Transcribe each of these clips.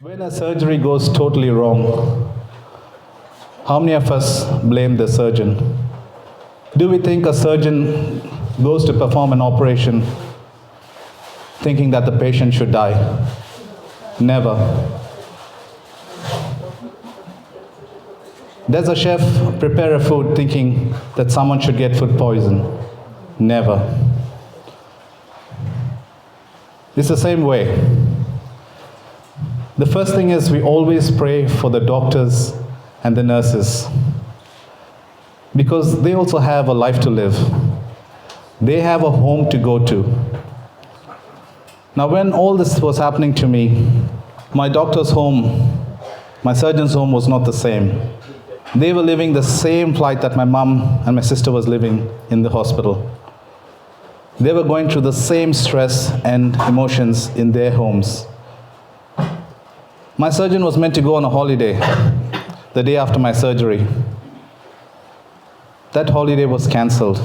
When a surgery goes totally wrong, how many of us blame the surgeon? Do we think a surgeon goes to perform an operation thinking that the patient should die? Never. Does a chef prepare a food thinking that someone should get food poison? Never. It's the same way. The first thing is we always pray for the doctors and the nurses because they also have a life to live. They have a home to go to. Now, when all this was happening to me, my doctor's home, my surgeon's home was not the same. They were living the same plight that my mom and my sister was living in the hospital. They were going through the same stress and emotions in their homes. My surgeon was meant to go on a holiday the day after my surgery. That holiday was cancelled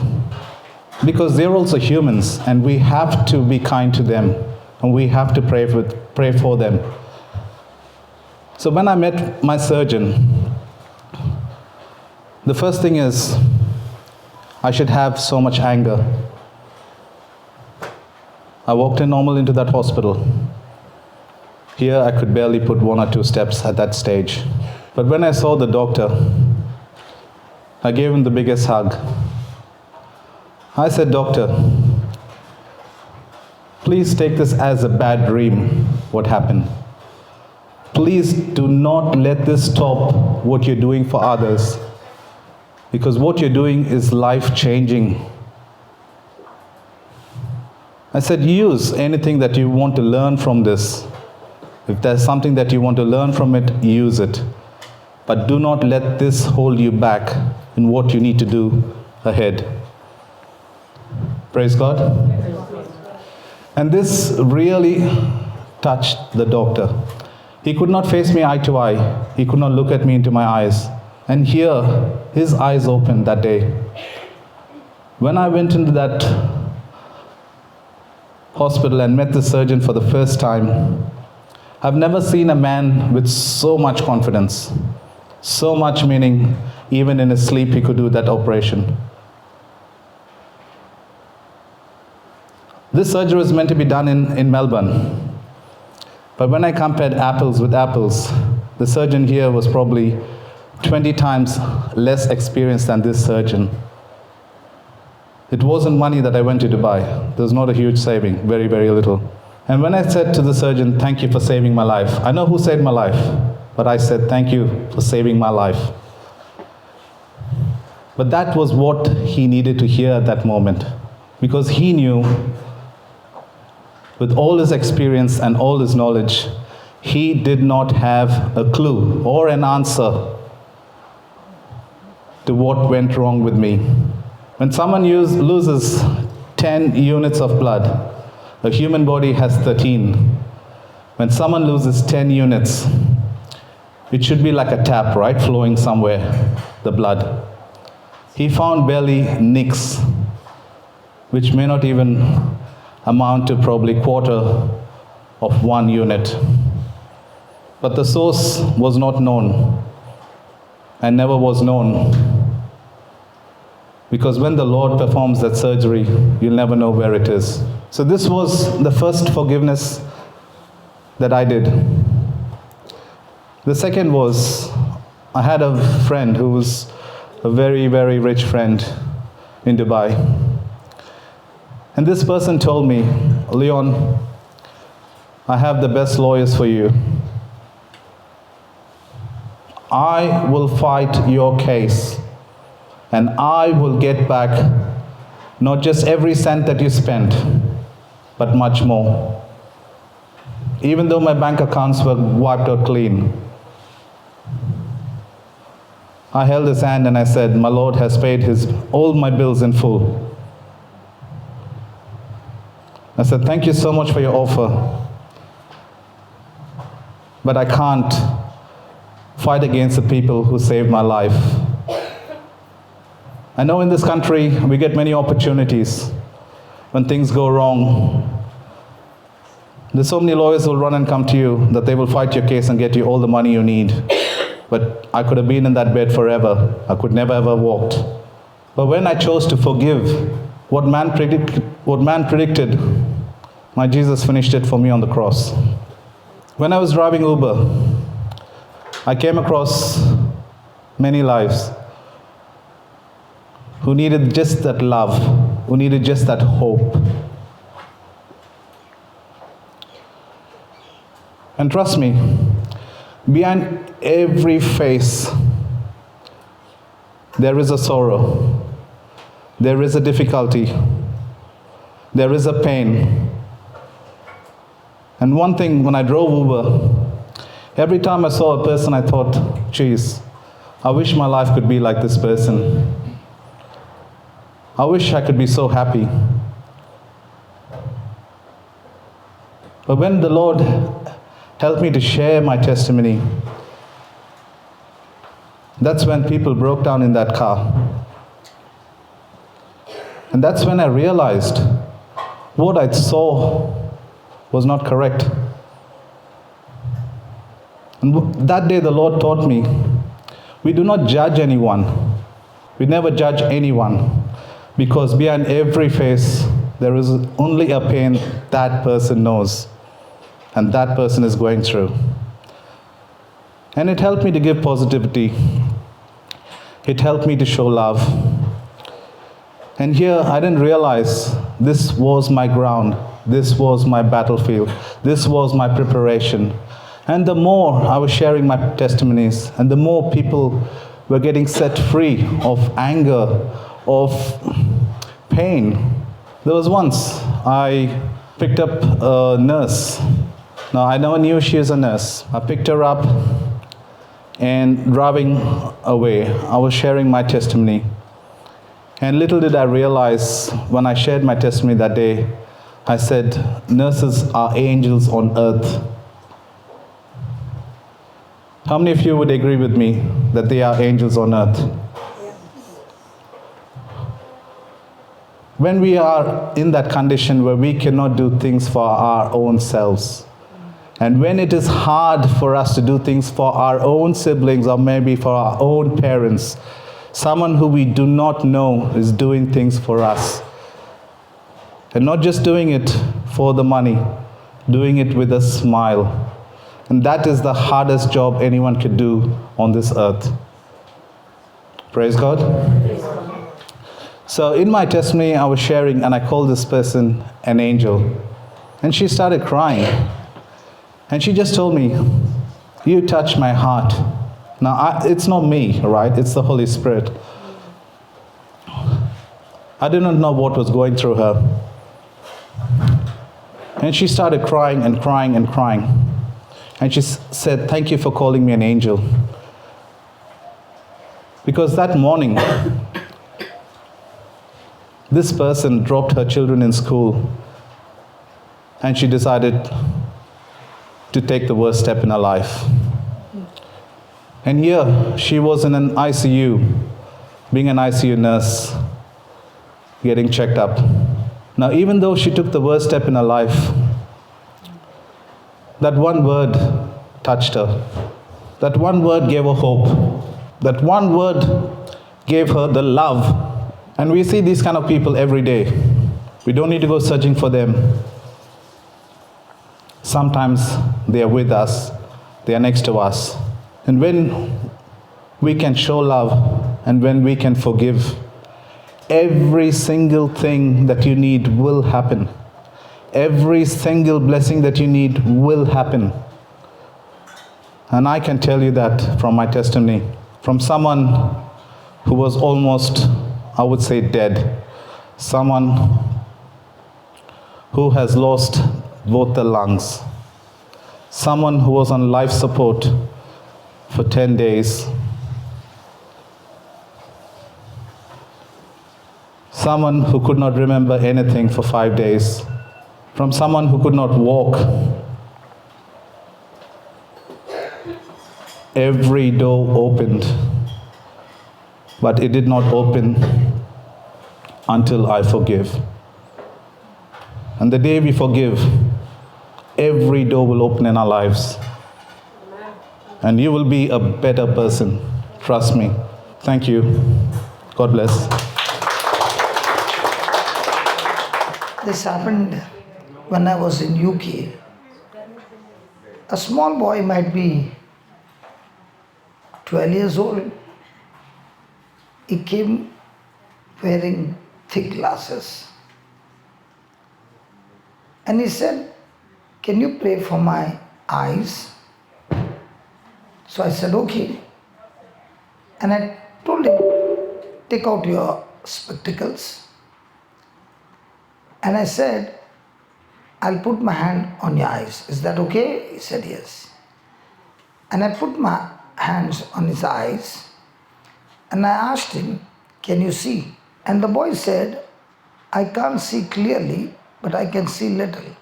because they're also humans and we have to be kind to them and we have to pray for them. So when I met my surgeon, the first thing is I should have so much anger. I walked in normal into that hospital. Here I could barely put 1 or 2 steps at that stage. But when I saw the doctor, I gave him the biggest hug. I said, "Doctor, please take this as a bad dream, what happened. Please do not let this stop what you're doing for others, because what you're doing is life-changing." I said, use anything that you want to learn from this. If there's something that you want to learn from it, use it. But do not let this hold you back in what you need to do ahead. Praise God. And this really touched the doctor. He could not face me eye to eye. He could not look at me into my eyes. And here, his eyes opened that day. When I went into that hospital and met the surgeon for the first time, I've never seen a man with so much confidence. So much meaning, even in his sleep, he could do that operation. This surgery was meant to be done in Melbourne. But when I compared apples with apples, the surgeon here was probably 20 times less experienced than this surgeon. It wasn't money that I went to Dubai. There was not a huge saving, very, very little. And when I said to the surgeon, "Thank you for saving my life," I know who saved my life, but I said, "Thank you for saving my life." But that was what he needed to hear at that moment, because he knew, with all his experience and all his knowledge, he did not have a clue or an answer to what went wrong with me. When someone loses 10 units of blood, a human body has 13. When someone loses 10 units, it should be like a tap, right? Flowing somewhere, the blood. He found barely nicks, which may not even amount to probably quarter of 1 unit. But the source was not known and never was known. Because when the Lord performs that surgery, you'll never know where it is. So this was the first forgiveness that I did. The second was, I had a friend who was a very, very rich friend in Dubai. And this person told me, "Leon, I have the best lawyers for you. I will fight your case. And I will get back not just every cent that you spent, but much more. Even though my bank accounts were wiped out clean." I held his hand and I said, "My Lord has paid all my bills in full." I said, "Thank you so much for your offer, but I can't fight against the people who saved my life. I know in this country we get many opportunities when things go wrong. There's so many lawyers who will run and come to you that they will fight your case and get you all the money you need. But I could have been in that bed forever. I could never ever walked. But when I chose to forgive, what man predicted, my Jesus finished it for me on the cross. When I was driving Uber, I came across many lives who needed just that love, who needed just that hope. And trust me, behind every face, there is a sorrow, there is a difficulty, there is a pain. And one thing, when I drove Uber, every time I saw a person, I thought, geez, I wish my life could be like this person. I wish I could be so happy. But when the Lord helped me to share my testimony, that's when people broke down in that car. And that's when I realized what I saw was not correct. And that day the Lord taught me, we do not judge anyone. We never judge anyone. Because behind every face, there is only a pain that person knows. And that person is going through. And it helped me to give positivity. It helped me to show love. And here I didn't realize this was my ground. This was my battlefield. This was my preparation. And the more I was sharing my testimonies, and the more people were getting set free of anger, of pain. There was once I picked up a nurse. Now, I never knew she was a nurse. I picked her up and driving away, I was sharing my testimony. And little did I realize when I shared my testimony that day, I said, nurses are angels on earth. How many of you would agree with me that they are angels on earth? When we are in that condition where we cannot do things for our own selves, and when it is hard for us to do things for our own siblings or maybe for our own parents, someone who we do not know is doing things for us. And not just doing it for the money, doing it with a smile. And that is the hardest job anyone could do on this earth. Praise God. So in my testimony, I was sharing and I called this person an angel. And she started crying. And she just told me, you touched my heart. Now, it's not me, right? It's the Holy Spirit. I did not know what was going through her. And she started crying and crying and crying. And she said, thank you for calling me an angel. Because that morning, this person dropped her children in school. And she decided to take the worst step in her life. And here, she was in an ICU, being an ICU nurse, getting checked up. Now, even though she took the worst step in her life, that one word touched her. That one word gave her hope. That one word gave her the love. And we see these kind of people every day. We don't need to go searching for them. Sometimes they are with us. They are next to us. And when we can show love and when we can forgive, every single thing that you need will happen. Every single blessing that you need will happen. And I can tell you that from my testimony, from someone who was almost, I would say, dead. Someone who has lost both the lungs. Someone who was on life support for 10 days. Someone who could not remember anything for 5 days. From someone who could not walk. Every door opened, but it did not open until I forgive. And the day we forgive, every door will open in our lives. And you will be a better person. Trust me. Thank you. God bless. This happened when I was in UK. A small boy might be 12 years old. He came wearing thick glasses. And he said, "Can you pray for my eyes?" So I said, "Okay." And I told him, "Take out your spectacles." And I said, "I'll put my hand on your eyes. Is that okay?" He said, "Yes." And I put my hands on his eyes and I asked him, "Can you see?" And the boy said, "I can't see clearly, but I can see little."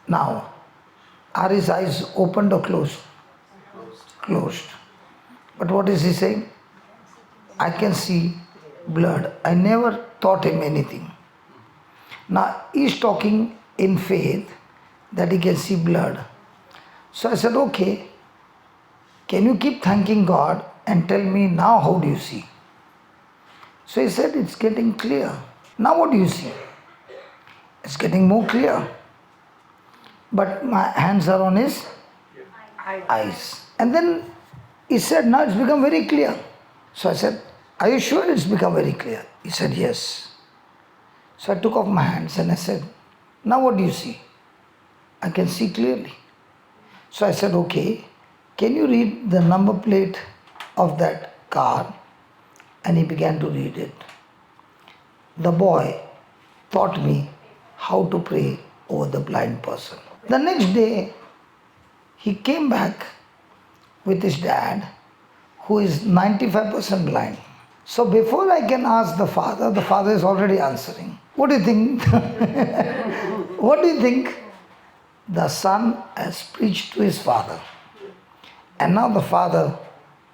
Now, are his eyes opened or closed? Closed. But what is he saying? "I can see blood." I never taught him anything. Now, he's talking in faith that he can see blood. So I said, "Okay, can you keep thanking God and tell me now how do you see?" So he said, "It's getting clear." "Now what do you see?" "It's getting more clear. But my hands are on his eyes." And then he said, "Now it's become very clear." So I said, "Are you sure it's become very clear?" He said, "Yes." So I took off my hands and I said, "Now what do you see?" "I can see clearly." So I said, "Okay, can you read the number plate of that car?" And he began to read it. The boy taught me how to pray over the blind person. The next day, he came back with his dad, who is 95% blind. So before I can ask the father is already answering. What do you think? What do you think? The son has preached to his father. And now the father,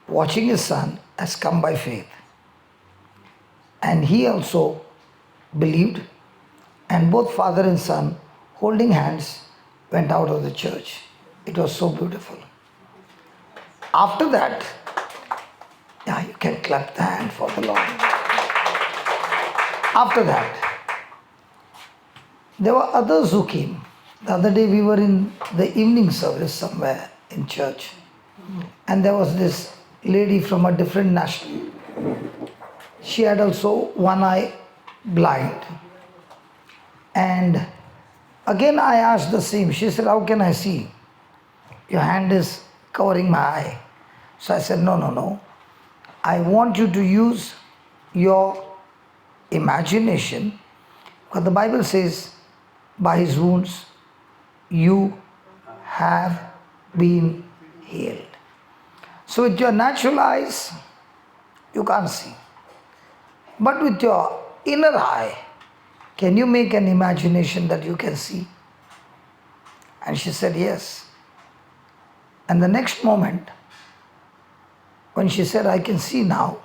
watching his son, has come by faith. And he also believed, and both father and son, holding hands, went out of the church. It was so beautiful. After that, yeah, you can clap the hand for the Lord. After that, there were others who came. The other day we were in the evening service somewhere in church, and there was this lady from a different national. She had also one eye blind. And again I asked the same. She said, "How can I see? Your hand is covering my eye." So I said, No. I want you to use your imagination, because the Bible says, by his wounds you have been healed. So with your natural eyes, you can't see. But with your inner eye, can you make an imagination that you can see? And she said, "Yes." And the next moment, when she said, "I can see now,"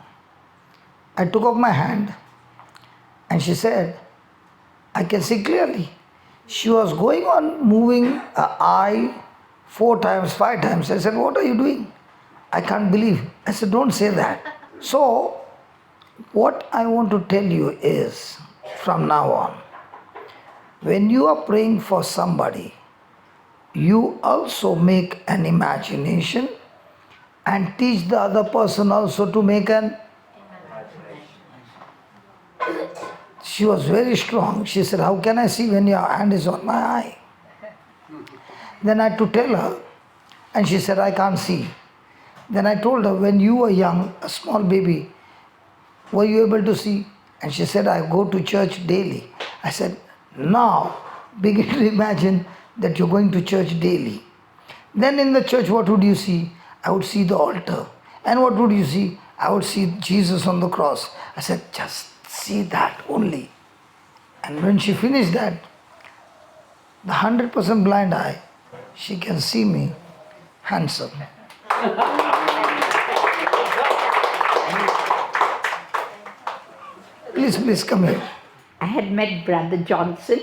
I took off my hand and she said, "I can see clearly." She was going on moving her eye 4 times, 5 times. I said, "What are you doing?" "I can't believe." I said, "Don't say that." So, what I want to tell you is, from now on, when you are praying for somebody, you also make an imagination and teach the other person also to make an. She was very strong. She said, "How can I see when your hand is on my eye?" Then I had to tell her, and she said, "I can't see." Then I told her, "When you were young, a small baby, were you able to see?" And she said, "I go to church daily." I said, "Now begin to imagine that you're going to church daily. Then in the church, what would you see?" "I would see the altar." "And what would you see?" "I would see Jesus on the cross." I said, "Just see that only." And when she finished that, the 100% blind eye, she can see me handsome. Please come here. I had met Brother Johnson.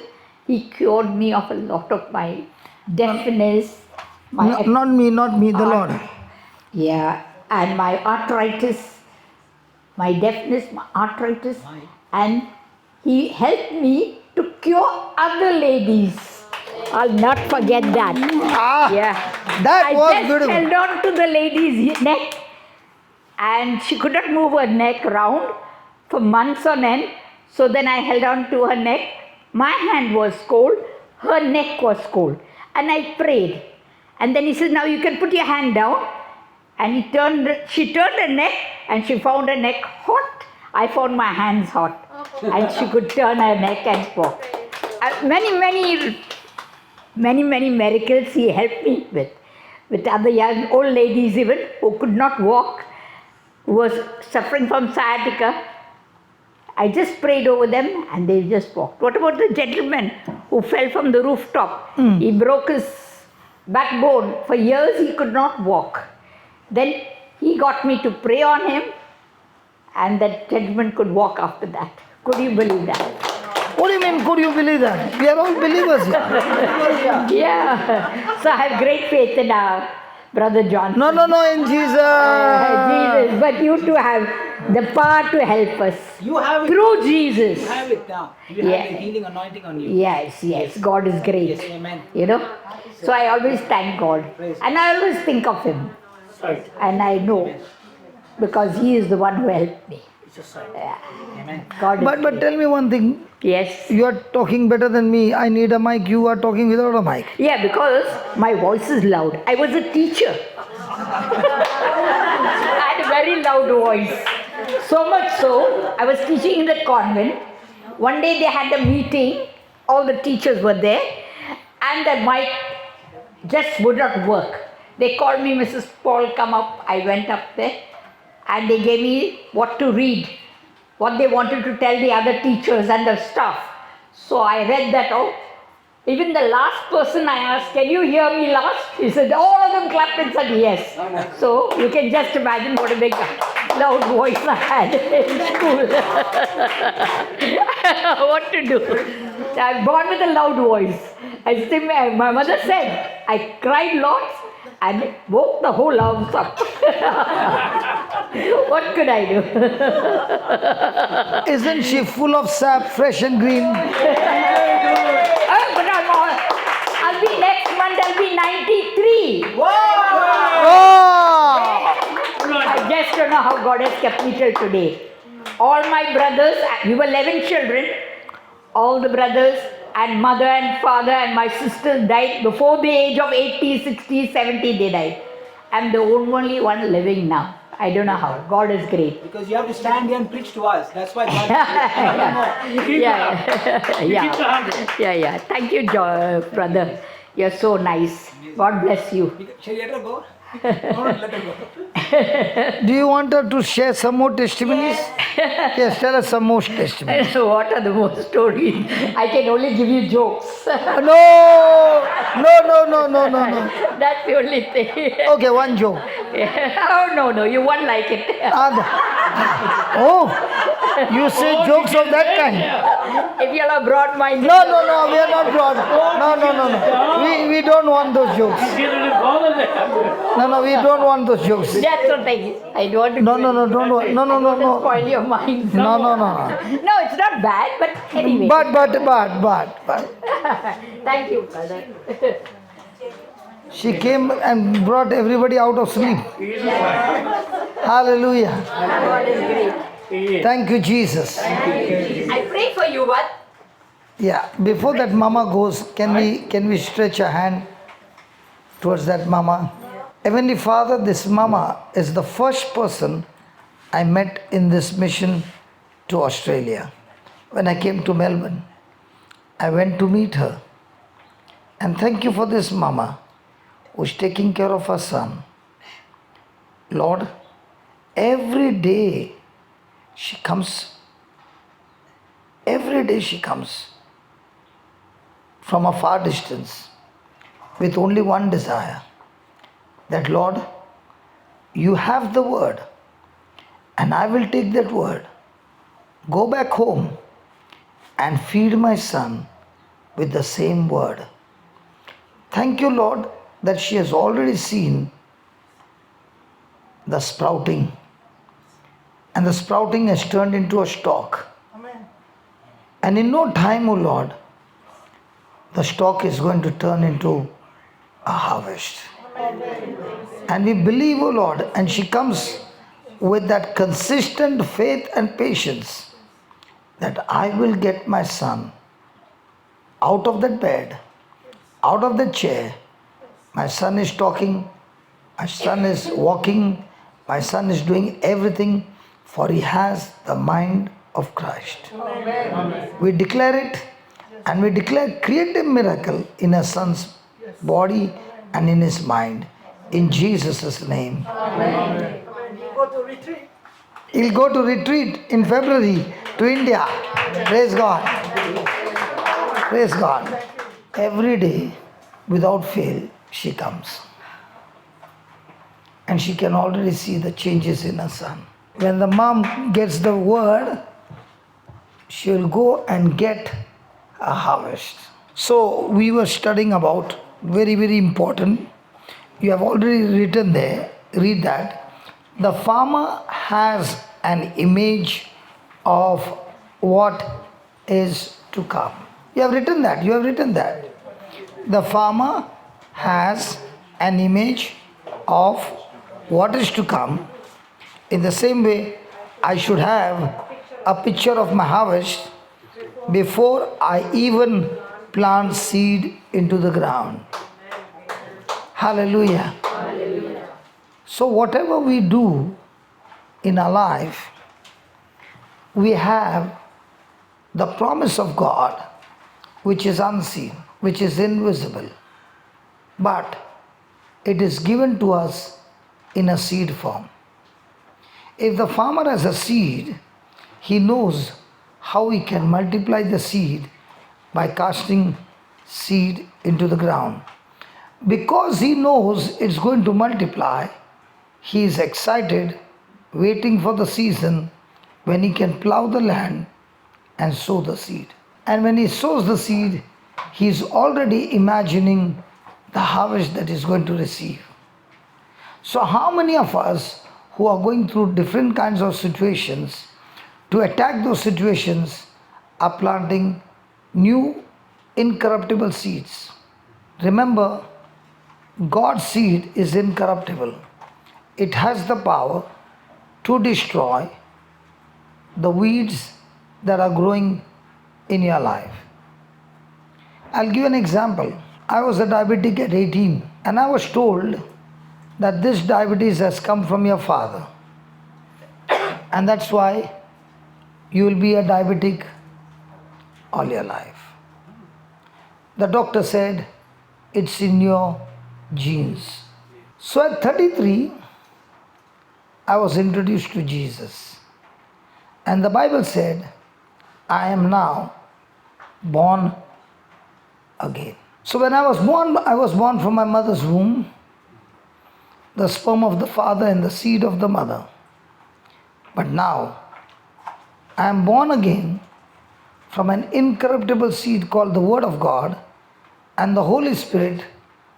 He cured me of a lot of my deafness, Not me, the Lord. yeah, and my arthritis, my deafness, my arthritis, and he helped me to cure other ladies. I'll not forget that. Ah, Yeah. that I was just beautiful. held on to the lady's neck and she could not move her neck round for months on end. So then I held on to her neck. My hand was cold, her neck was cold. And I prayed. And then he said, now you can put your hand down. And she turned her neck and she found her neck hot. I found my hands hot. And she could turn her neck and walk. Many miracles he helped me with other young old ladies even who could not walk, who was suffering from sciatica. I just prayed over them and they just walked. What about the gentleman who fell from the rooftop? He broke his backbone. For years he could not walk. Then he got me to pray on him and that gentleman could walk after that. Could you believe that? What do you mean, could you believe that? We are all believers here. Yeah. So I have great faith in our Brother John. No, in Jesus. Jesus, but you too have the power to help us. You have it. Through Jesus. You have it now. You Yeah. have the healing anointing on you. Yes. God is great. Yes, amen. You know? So I always thank God. And I always think of Him. Right. And I know. Because He is the one who helped me. It's just right. Yeah. Amen. God is But great. tell me one thing. Yes. You are talking better than me. I need a mic. You are talking without a mic. Yeah, because my voice is loud. I was a teacher. I had a very loud voice. So much so, I was teaching in the convent. One day they had a meeting, all the teachers were there, and the mic just would not work. They called me, Mrs. Paul, come up. I went up there, and they gave me what to read, what they wanted to tell the other teachers and the staff. So I read that out. Even the last person I asked, can you hear me last? He said, all of them clapped and said yes. So you can just imagine what a big loud voice I had in school. What to do? I'm born with a loud voice. My mother said, I cried lots and woke the whole house up. What could I do? Isn't she full of sap, fresh and green? Oh, but I'll be next month, I'll be 93. Oh! I just don't know how God has kept me till today. All my brothers, we were 11 children, all the brothers and mother and father and my sisters died before the age of 80, 60, 70, they died. I'm the only one living now. I don't know how. God is great. Because you have to stand here and preach to us. That's why God is here. Yeah. Thank you, brother. You're so nice. God bless you. Shall we let her go? No, let her go. Do you want her to share some more testimonies? Yes, tell us some more testimonies. What are the most stories? I can only give you jokes. No. That's the only thing. Okay, one joke. Oh, no, you won't like it. Oh, you say jokes of that kind. If you are broad-minded. No, we are not broad. No. We don't want those jokes. No, we don't want those jokes. That's the thing. I don't want to. No, don't want. No. Spoil your mind. No. No, it's not bad, but anyway. But. Thank you, brother. She came and brought everybody out of sleep. Hallelujah. God is great. Thank you, Jesus. I pray for you, but Yeah, before that mama goes, can we stretch a hand towards that mama? Heavenly Father, this mama is the first person I met in this mission to Australia. When I came to Melbourne, I went to meet her. And thank you for this mama who's taking care of her son. Lord, every day she comes from a far distance with only one desire, that Lord, you have the word and I will take that word, go back home and feed my son with the same word. Thank you, Lord, that she has already seen the sprouting. And the sprouting has turned into a stalk. And in no time, O Lord, the stalk is going to turn into a harvest. And we believe, O Lord, and she comes with that consistent faith and patience that I will get my son out of that bed, out of the chair. My son is talking, my son is walking, my son is doing everything, for he has the mind of Christ. Amen. We declare it, and we declare creative miracle in her son's body and in his mind. In Jesus' name. Amen. Go to retreat. He'll go to retreat in February to India. Praise God. Praise God. Every day, without fail, she comes. And she can already see the changes in her son. When the mom gets the word, she will go and get a harvest. So we were studying about very, very important. You have already written there, read that. The farmer has an image of what is to come. You have written that. You have written that. The farmer has an image of what is to come. In the same way, I should have a picture of my harvest before I even plant seed into the ground. Hallelujah. Hallelujah. So whatever we do in our life, we have the promise of God, which is unseen, which is invisible, but it is given to us in a seed form. If the farmer has a seed, he knows how he can multiply the seed by casting seed into the ground. Because he knows it's going to multiply, he is excited, waiting for the season when he can plow the land and sow the seed. And when he sows the seed, he is already imagining the harvest that he's going to receive. So how many of us who are going through different kinds of situations, to attack those situations, are planting new incorruptible seeds? Remember, God's seed is incorruptible. It has the power to destroy the weeds that are growing in your life. I'll give an example. I was a diabetic at 18, and I was told that this diabetes has come from your father, and that's why you will be a diabetic all your life. The doctor said it's in your genes. So at 33, I was introduced to Jesus, and the Bible said, I am now born again. So when I was born from my mother's womb, the sperm of the father and the seed of the mother. But now, I am born again from an incorruptible seed called the Word of God, and the Holy Spirit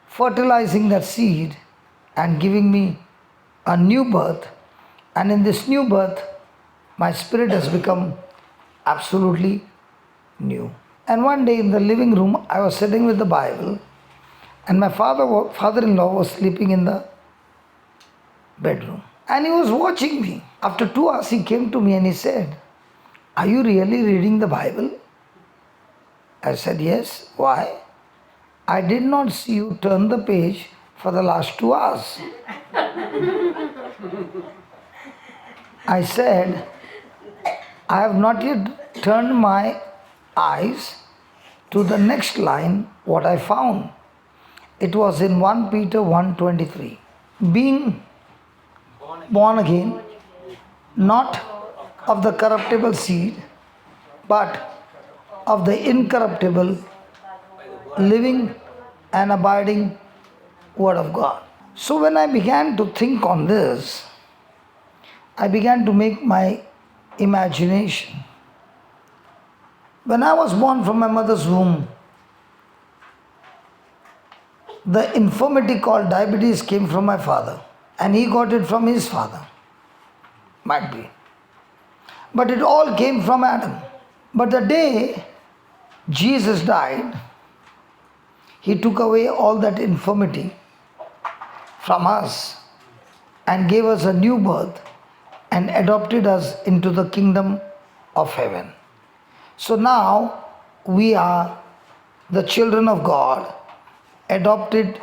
fertilizing that seed and giving me a new birth. And in this new birth, my spirit has become absolutely new. And one day in the living room, I was sitting with the Bible, and my father-in-law was sleeping in the bedroom. And he was watching me. After 2 hours, he came to me and he said, are you really reading the Bible? I said, yes. Why? I did not see you turn the page for the last 2 hours. I said, I have not yet turned my eyes to the next line, what I found. It was in 1 Peter 1:23. Being born again, not of the corruptible seed, but of the incorruptible, living and abiding Word of God. So when I began to think on this, I began to make my imagination. When I was born from my mother's womb, the infirmity called diabetes came from my father, and he got it from his father. Might be. But it all came from Adam. But the day Jesus died, he took away all that infirmity from us and gave us a new birth and adopted us into the kingdom of heaven. So now we are the children of God, adopted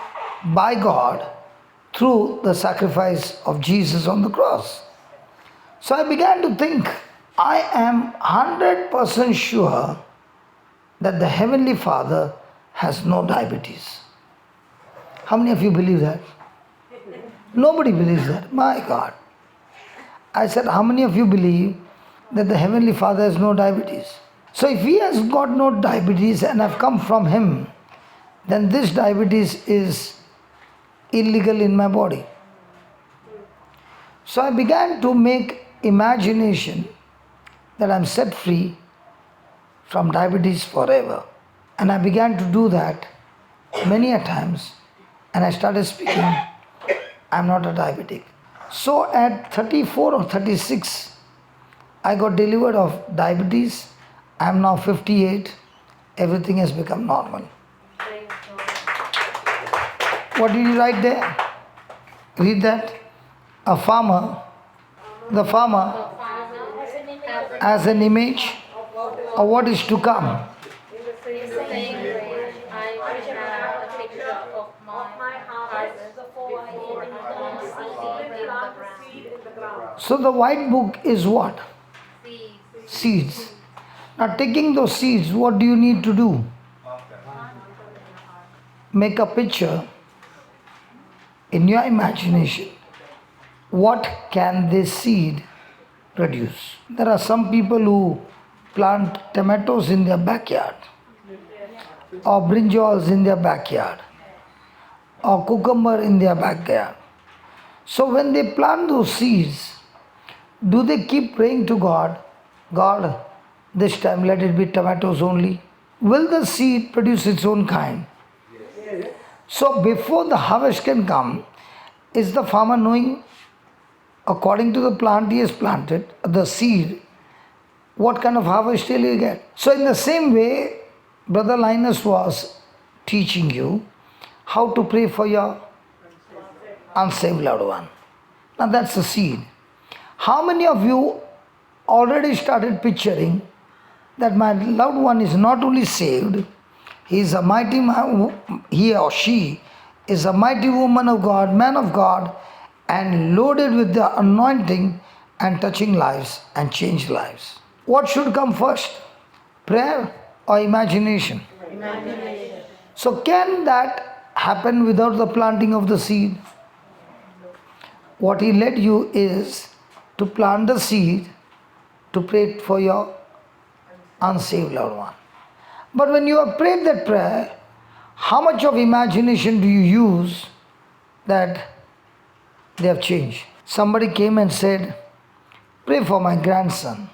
by God through the sacrifice of Jesus on the cross. So I began to think, I am 100% sure that the Heavenly Father has no diabetes. How many of you believe that? Nobody believes that. My God. I said, how many of you believe that the Heavenly Father has no diabetes? So if He has got no diabetes and I've come from Him, then this diabetes is illegal in my body. So I began to make imagination that I'm set free from diabetes forever. And I began to do that many a times, and I started speaking, I'm not a diabetic. So at 34 or 36, I got delivered of diabetes. I'm now 58. Everything has become normal. What did you write there? Read that. A farmer, the farmer as an image of what is to come. So the white book is what? Seeds. Now taking those seeds, what do you need to do? Make a picture in your imagination. What can this seed produce? There are some people who plant tomatoes in their backyard, or brinjals in their backyard, or cucumber in their backyard. So when they plant those seeds, do they keep praying to God, God, this time let it be tomatoes only? Will the seed produce its own kind? So before the harvest can come, is the farmer knowing, according to the plant he has planted, the seed, what kind of harvest will he get? So in the same way, Brother Linus was teaching you how to pray for your unsaved loved one. Now that's the seed. How many of you already started picturing that my loved one is not only saved, he is a mighty man, he or she is a mighty woman of God, man of God, and loaded with the anointing and touching lives and change lives? What should come first? Prayer or imagination? Imagination. So can that happen without the planting of the seed? What he led you is to plant the seed, to pray for your unsaved loved one. But when you have prayed that prayer, how much of imagination do you use that they have changed? Somebody came and said, pray for my grandson.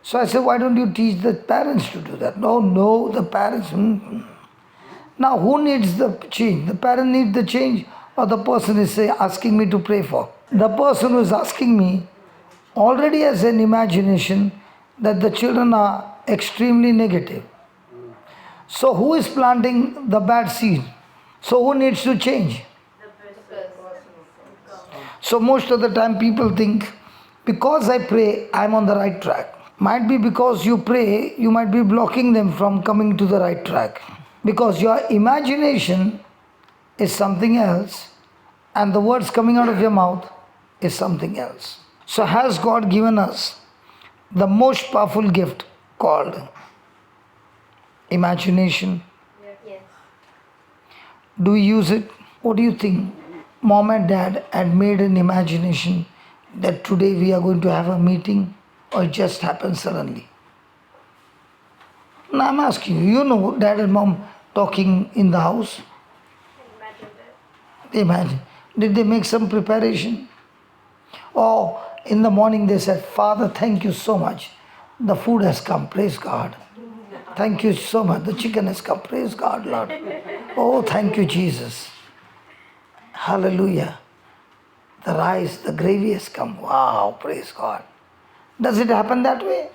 So I said, why don't you teach the parents to do that? No, the parents. Now who needs the change? The parent needs the change, or the person is asking me to pray for? The person who is asking me already has an imagination that the children are extremely negative. So who is planting the bad seed? So who needs to change? So most of the time people think, because I pray, I'm on the right track. Might be because you pray, you might be blocking them from coming to the right track. Because your imagination is something else, and the words coming out of your mouth is something else. So has God given us the most powerful gift called imagination? Yes. Do we use it? What do you think? Mom and dad had made an imagination that today we are going to have a meeting, or it just happened suddenly? Now I'm asking you, you know dad and mom talking in the house? Imagine. Did they make some preparation? Or in the morning they said, Father, thank you so much. The food has come, praise God. Thank you so much. The chicken has come, praise God, Lord. Oh, thank you, Jesus. Hallelujah. The rice, the gravy has come. Wow, praise God. Does it happen that way?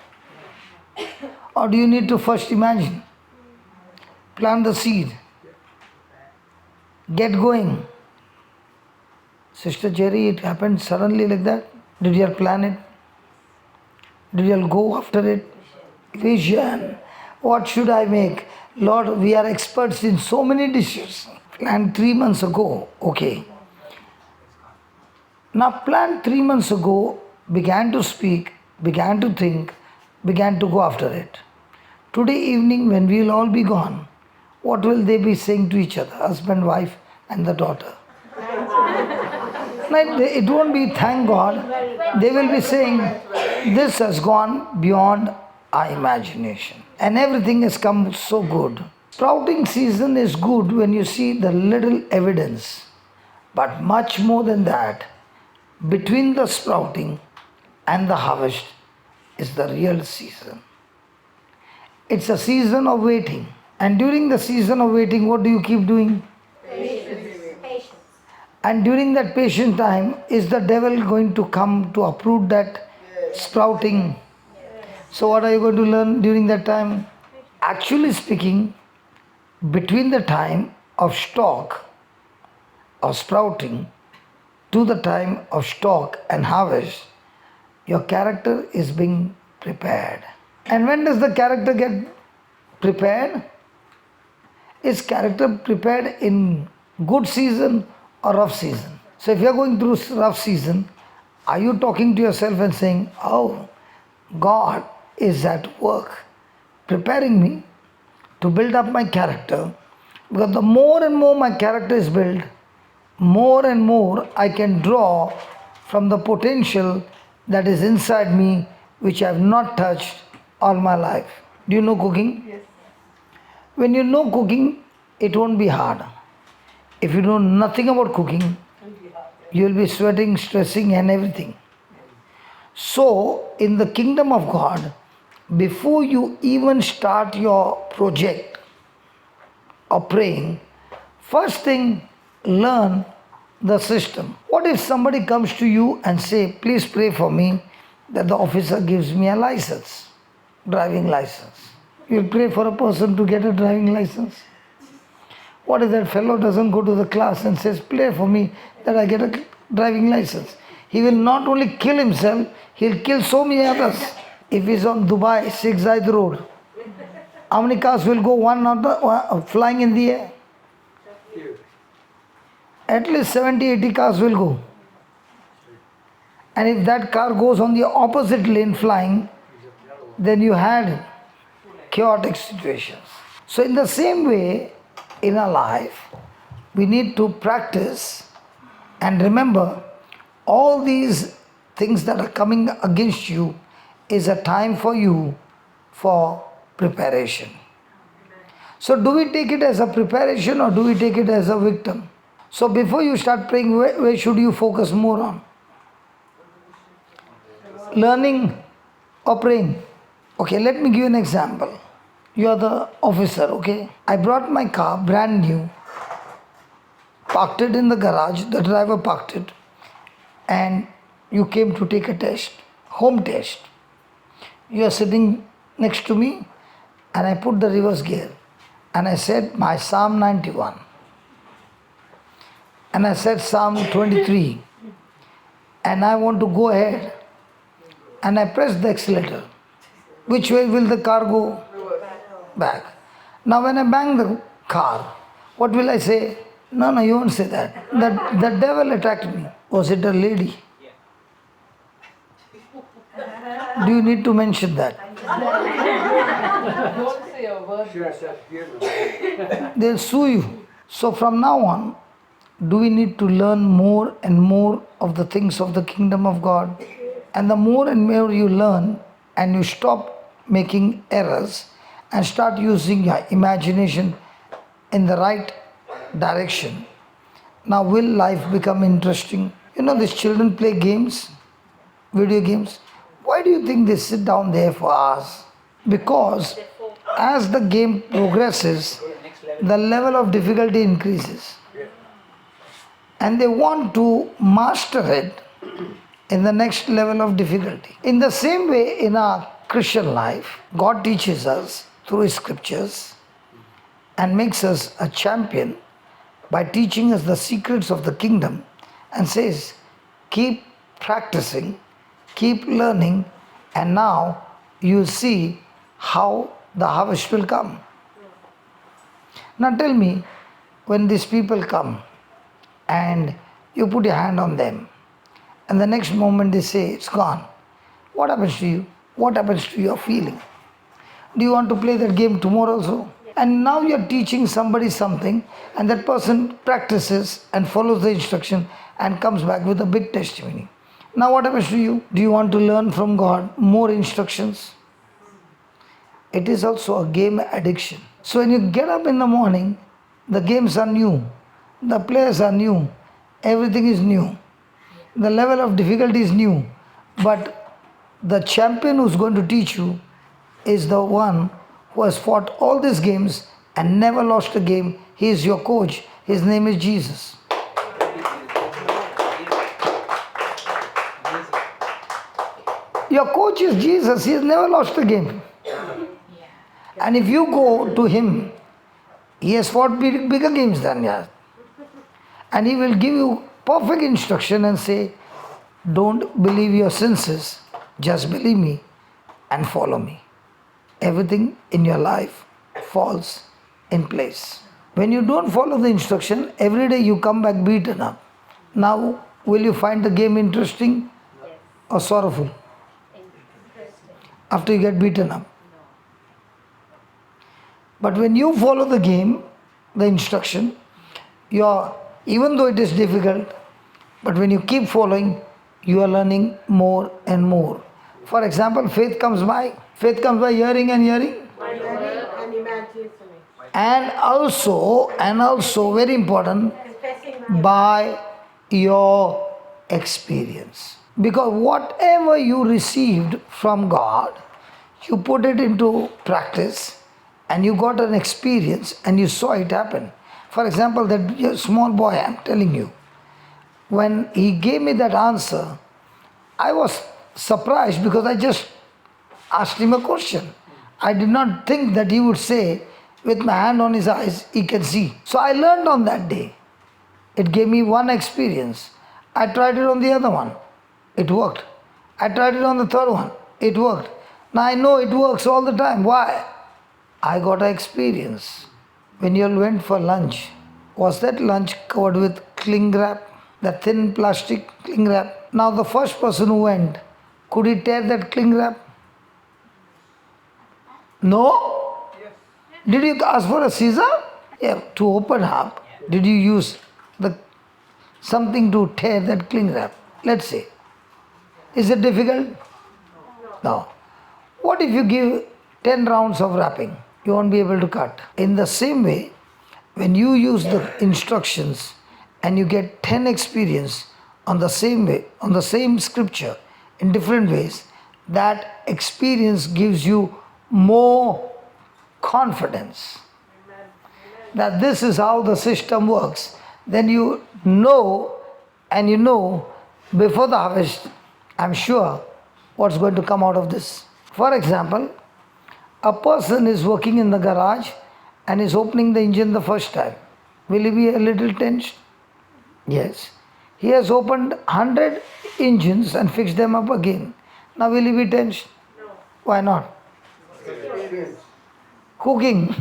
Or do you need to first imagine? Plant the seed. Get going. Sister Jerry, it happened suddenly like that? Did you all plan it? Did you all go after it? Vision. What should I make? Lord, we are experts in so many dishes. Planned 3 months ago. Okay. Now, planned 3 months ago, began to speak, began to think, began to go after it. Today evening, when we will all be gone, what will they be saying to each other? Husband, wife, and the daughter. Like, it won't be thank God. They will be saying, this has gone beyond our imagination. And everything has come so good. Sprouting season is good when you see the little evidence. But much more than that, between the sprouting and the harvest is the real season. It's a season of waiting. And during the season of waiting, what do you keep doing? And during that patient time, is the devil going to come to uproot that sprouting? So what are you going to learn during that time? Actually speaking, between the time of stalk or sprouting to the time of stalk and harvest, your character is being prepared. And when does the character get prepared? Is character prepared in good season or rough season? So if you are going through rough season, are you talking to yourself and saying, oh, God is at work preparing me to build up my character, because the more and more my character is built, more and more I can draw from the potential that is inside me, which I have not touched all my life. Do you know cooking? Yes. When you know cooking, it won't be hard. If you know nothing about cooking, you will be sweating, stressing and everything. So, in the kingdom of God, before you even start your project or praying, first thing, learn the system. What if somebody comes to you and say, please pray for me that the officer gives me a license, driving license. You pray for a person to get a driving license. What if that fellow doesn't go to the class and says, pray for me that I get a driving license? He will not only kill himself, he'll kill so many others. If he's on Dubai, Sheikh Zayed Road, how many cars will go flying in the air? At least 70-80 cars will go. And if that car goes on the opposite lane flying, then you had chaotic situations. So in the same way, in our life, we need to practice and remember all these things that are coming against you is a time for you for preparation. So do we take it as a preparation or do we take it as a victim? So before you start praying, where should you focus more on? Learning or praying? Okay, let me give you an example. You are the officer, okay? I brought my car brand new, parked it in the garage, the driver parked it, and you came to take a test, home test. You are sitting next to me and I put the reverse gear and I said my Psalm 91 and I said Psalm 23 and I want to go ahead and I pressed the accelerator. Which way will the car go? Back. Now when I bang the car, what will I say? No, you won't say that. The devil attacked me. Was it a lady? Do you need to mention that? They'll sue you. So from now on, do we need to learn more and more of the things of the kingdom of God? And the more and more you learn and you stop making errors and start using your imagination in the right direction, now will life become interesting? You know, these children play games, video games. Why do you think they sit down there for hours? Because as the game progresses, the level of difficulty increases. And they want to master it in the next level of difficulty. In the same way, in our Christian life, God teaches us through His scriptures and makes us a champion by teaching us the secrets of the kingdom and says, keep practicing, keep learning, and now you'll see how the harvest will come. Now tell me, when these people come and you put your hand on them and the next moment they say it's gone, what happens to you? What happens to your feeling? Do you want to play that game tomorrow also? And now you're teaching somebody something and that person practices and follows the instruction and comes back with a big testimony. Now what happens to you? Do you want to learn from God more instructions? It is also a game addiction. So when you get up in the morning, the games are new, the players are new, everything is new. The level of difficulty is new, but the champion who's going to teach you is the one who has fought all these games and never lost a game. He is your coach. His name is Jesus. Your coach is Jesus. He has never lost a game. And if you go to him, he has fought bigger games than you. And he will give you perfect instruction and say, don't believe your senses, just believe me and follow me. Everything in your life falls in place. When you don't follow the instruction, every day you come back beaten up. Now, will you find the game interesting or sorrowful? After you get beaten up. But when you follow the game, the instruction, even though it is difficult, but when you keep following, you are learning more and more. For example, faith comes by hearing and hearing. And also, very important, by your experience. Because whatever you received from God, you put it into practice and you got an experience and you saw it happen. For example, that small boy, I'm telling you, when he gave me that answer, I was surprised because I just asked him a question. I did not think that he would say, with my hand on his eyes, he can see. So I learned on that day. It gave me one experience. I tried it on the other one. It worked. I tried it on the third one. It worked. Now I know it works all the time. Why? I got an experience. When you all went for lunch, was that lunch covered with cling wrap? The thin plastic cling wrap? Now the first person who went, could he tear that cling wrap? No? Yes. Did you ask for a scissor? Yeah, to open up, did you use something to tear that cling wrap? Let's say. Is it difficult? No. What if you give 10 rounds of wrapping? You won't be able to cut. In the same way, when you use the instructions and you get 10 experience on the same way, on the same scripture, in different ways, that experience gives you more confidence that this is how the system works. Then you know, and you know before the harvest, I'm sure what's going to come out of this. For example, a person is working in the garage and is opening the engine the first time. Will he be a little tensed? Yes. He has opened 100 engines and fixed them up again. Now will he be tensed? No. Why not? Cooking.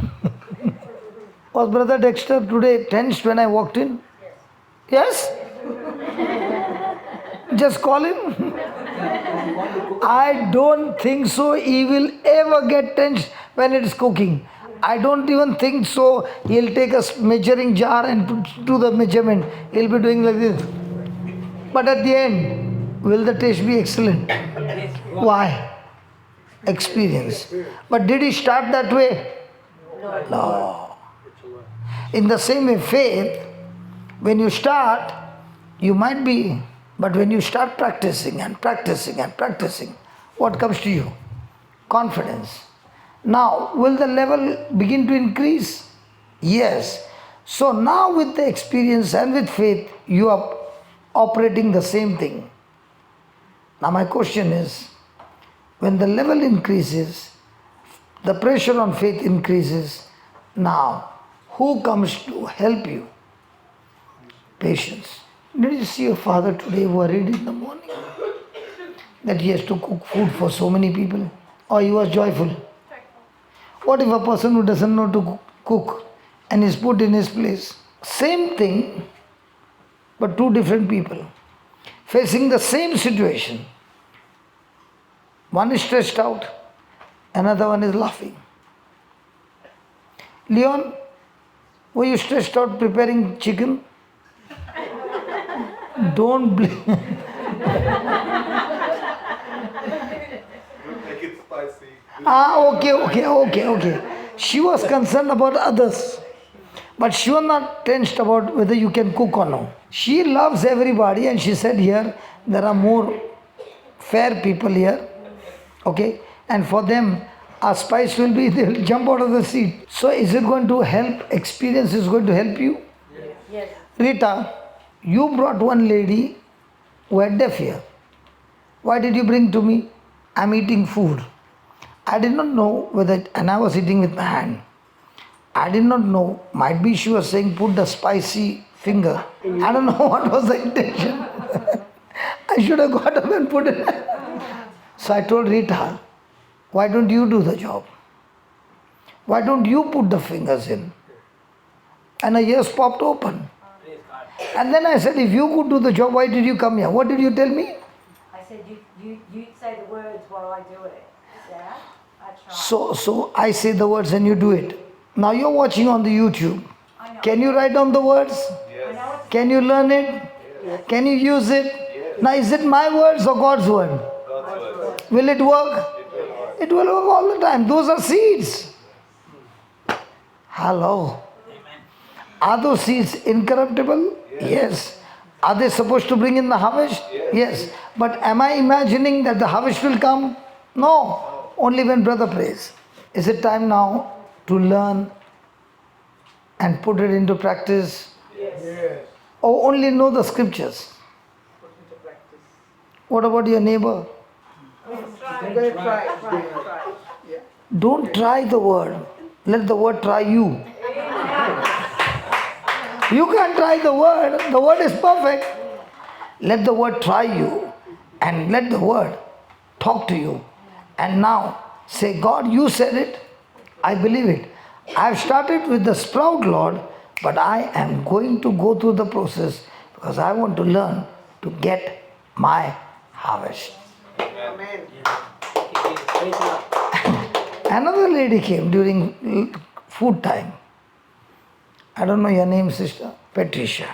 Was Brother Dexter today tensed when I walked in? Yes? Just call him. I don't think so he will ever get tensed when it is cooking. I don't even think so he'll take a measuring jar and do the measurement. He'll be doing like this. But at the end, will the taste be excellent? Why? Experience. But did he start that way? No. In the same way, faith, when you start, you might be, but when you start practicing and practicing and practicing, what comes to you? Confidence. Now, will the level begin to increase? Yes. So now with the experience and with faith, you are operating the same thing. Now my question is, when the level increases, the pressure on faith increases, now who comes to help you? Patience. Did you see your father today worried in the morning that he has to cook food for so many people? Or he was joyful? What if a person who doesn't know to cook and is put in his place? Same thing, but two different people facing the same situation. One is stressed out, another one is laughing. Leon, were you stressed out preparing chicken? Don't blame. Make it spicy. Okay. She was concerned about others. But she was not tensed about whether you can cook or no. She loves everybody and she said here there are more fair people here. Okay? And for them, a spice will be, they will jump out of the seat. So is it going to help? Experience is going to help you? Yes. Rita, you brought one lady who had deaf ear. Why did you bring to me? I'm eating food. I did not know whether, and I was eating with my hand. I did not know, might be she was saying put the spicy finger. I don't know what was the intention. I should have got up and put it. So I told Rita, why don't you do the job? Why don't you put the fingers in? And her ears popped open. And then I said, if you could do the job, why did you come here? What did you tell me? I said, you say the words while I do it. Yeah? I try. So I say the words and you do it. Now you're watching on the YouTube. I know. Can you write down the words? I know it's Can you learn it? Can you use it? Now is it my words or God's word? God's word. Will it work? It will work all the time. Those are seeds. Hello. Are those seeds incorruptible? Yes. Are they supposed to bring in the harvest? Yes. But am I imagining that the harvest will come? No. Only when brother prays. Is it time now to learn and put it into practice? Yes. Or only know the scriptures? What about your neighbor? Don't try the word. Let the word try you. You can't try the word. The word is perfect. Let the word try you and let the word talk to you. And now say, God, you said it. I believe it. I've started with the sprout, Lord, but I am going to go through the process because I want to learn to get my harvest. Amen. Another lady came during food time. I don't know your name, sister. Patricia.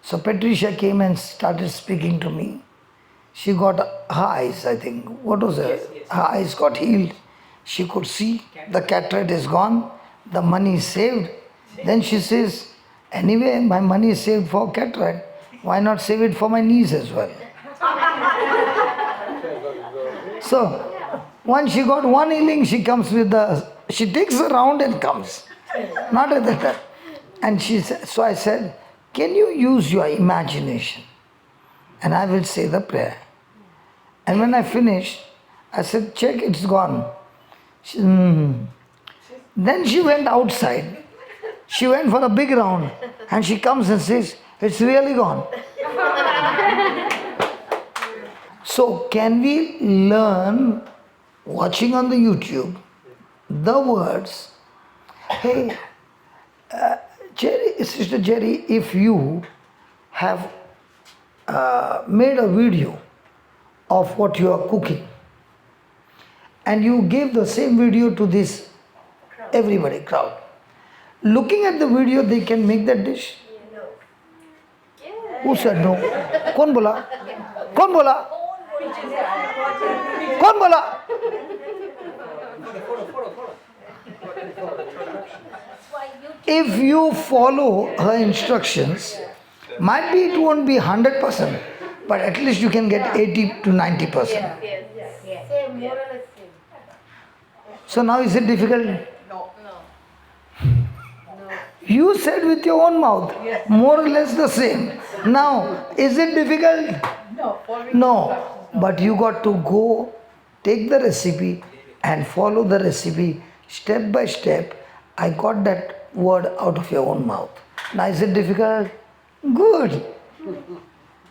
So Patricia came and started speaking to me. She got her eyes, I think. What was it? Yes. Her eyes got healed. She could see. The cataract is gone. The money is saved. Then she says, anyway, my money is saved for cataract. Why not save it for my knees as well? So, once she got one healing, she comes with she takes a round and comes. Not at that. And she said, so I said, can you use your imagination? And I will say the prayer. And when I finished, I said, check, it's gone. She, Then she went outside. She went for a big round. And she comes and says, it's really gone. So can we learn, watching on the YouTube, the words, hey, Sister Jerry, if you have made a video of what you are cooking and you gave the same video to this everybody crowd, looking at the video they can make that dish? Who said no? Kaun bola? Kaun bola? Kaun bola? If you follow her instructions, might be it won't be 100%, but at least you can get 80 to 90%. same, more or less same. So now is it difficult? No. You said with your own mouth. More or less the same. Now, is it difficult? No. But you got to go, take the recipe and follow the recipe step by step. I got that word out of your own mouth. Now, is it difficult? Good.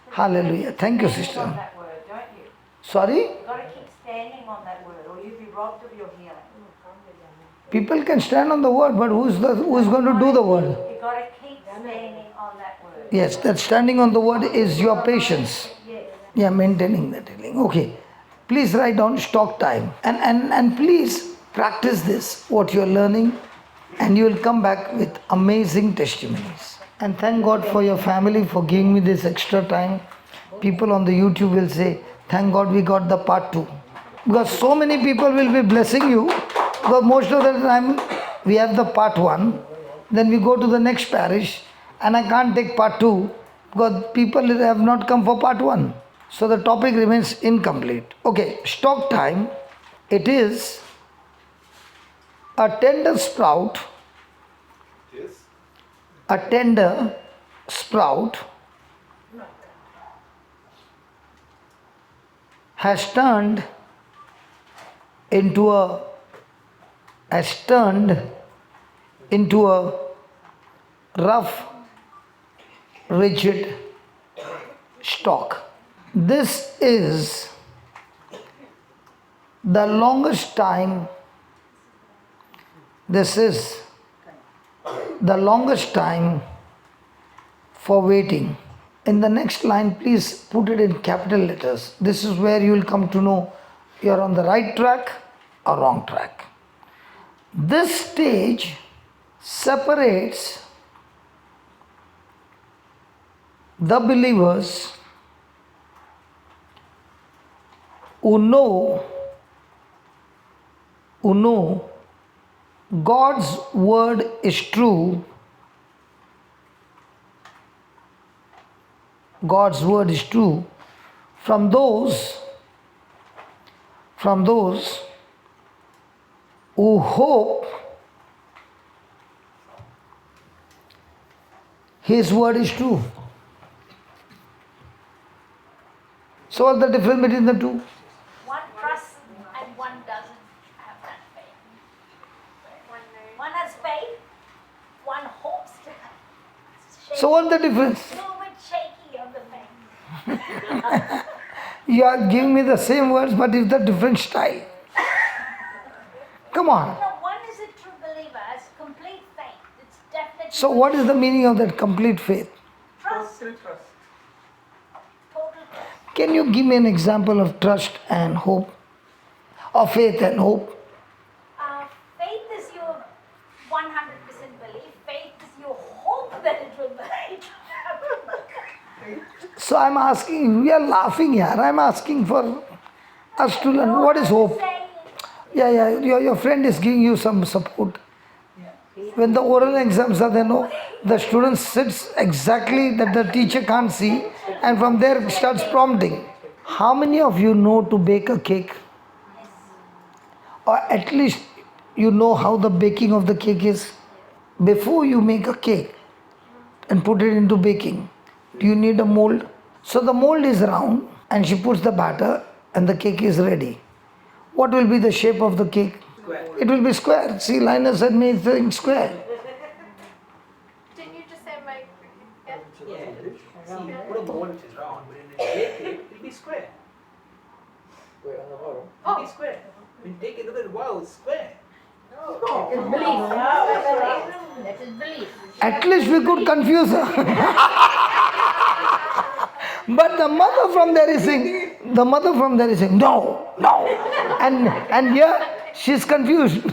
Hallelujah. Thank you, sister. On that word, don't you? Sorry? You've got to keep standing on that word, or you'll be robbed of your healing. People can stand on the word, but who's going to do the word? You've got to keep standing on that word. Yes, that standing on the word is your patience. Yes. Yeah, maintaining that healing. Okay. Please write down stock time. And please practice this, what you're learning, and you will come back with amazing testimonies. And thank God for your family for giving me this extra time. People on the YouTube will say, thank God we got the part 2. Because so many people will be blessing you. Because most of the time we have the part 1. Then we go to the next parish. And I can't take part 2 because people have not come for part 1. So the topic remains incomplete. Okay, stock time. It is a tender sprout. Yes. A tender sprout has turned into a rough, rigid stalk. This is the longest time. This is the longest time for waiting. In the next line, please put it in capital letters. This is where you will come to know you're on the right track or wrong track. This stage separates the believers who know God's word is true. God's word is true from those who hope His word is true. So what's the difference between the two? One trusts and one doesn't have that faith. One has faith, one hopes to have. So what's the difference? A little bit shaky of the faith. You are giving me the same words but it's a different style. Come on. No, one is a true believer, has complete faith. It's definitely So what is the meaning of that complete faith? trust, Still trust. total trust. Can you give me an example of trust and hope? Or faith and hope? Faith is your 100% belief. Faith is your hope that it will be. So I'm asking, we are laughing here. I'm asking for us to learn. What is hope? Yeah, your friend is giving you some support. When the oral exams are there, no, the student sits exactly that the teacher can't see and from there starts prompting. How many of you know to bake a cake? Or at least you know how the baking of the cake is? Before you make a cake and put it into baking, do you need a mold? So the mold is round and she puts the batter and the cake is ready. What will be the shape of the cake? Square. It will be square. See, Linus said me it's square. Didn't you just say my? Yeah. Yeah. See, you put a mold which is round, but in a bake cake, it'll be square. It'll be square. When you take it, look at it, wow, it's square. That is belief. That is belief. At least we could confuse her. But the mother from there is saying, no. And here she's confused.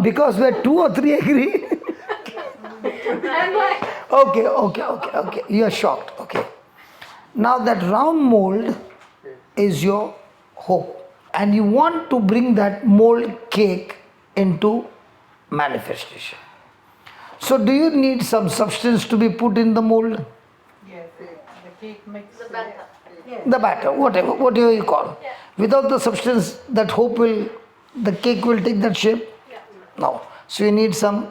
Because where 2 or 3 agree. Okay. You are shocked. Okay. Now that round mold is your hope. And you want to bring that mold cake into manifestation. So do you need some substance to be put in the mold? The batter, whatever you call. Without the substance, the cake will take that shape? No. So you need some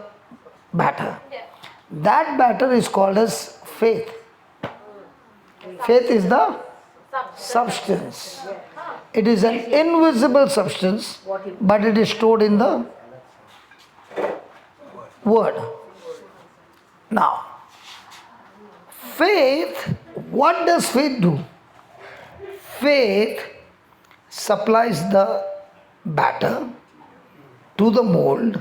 batter. That batter is called as faith. Faith is the substance. It is an invisible substance, but it is stored in the word. Now, faith, what does faith do? Faith supplies the batter to the mold,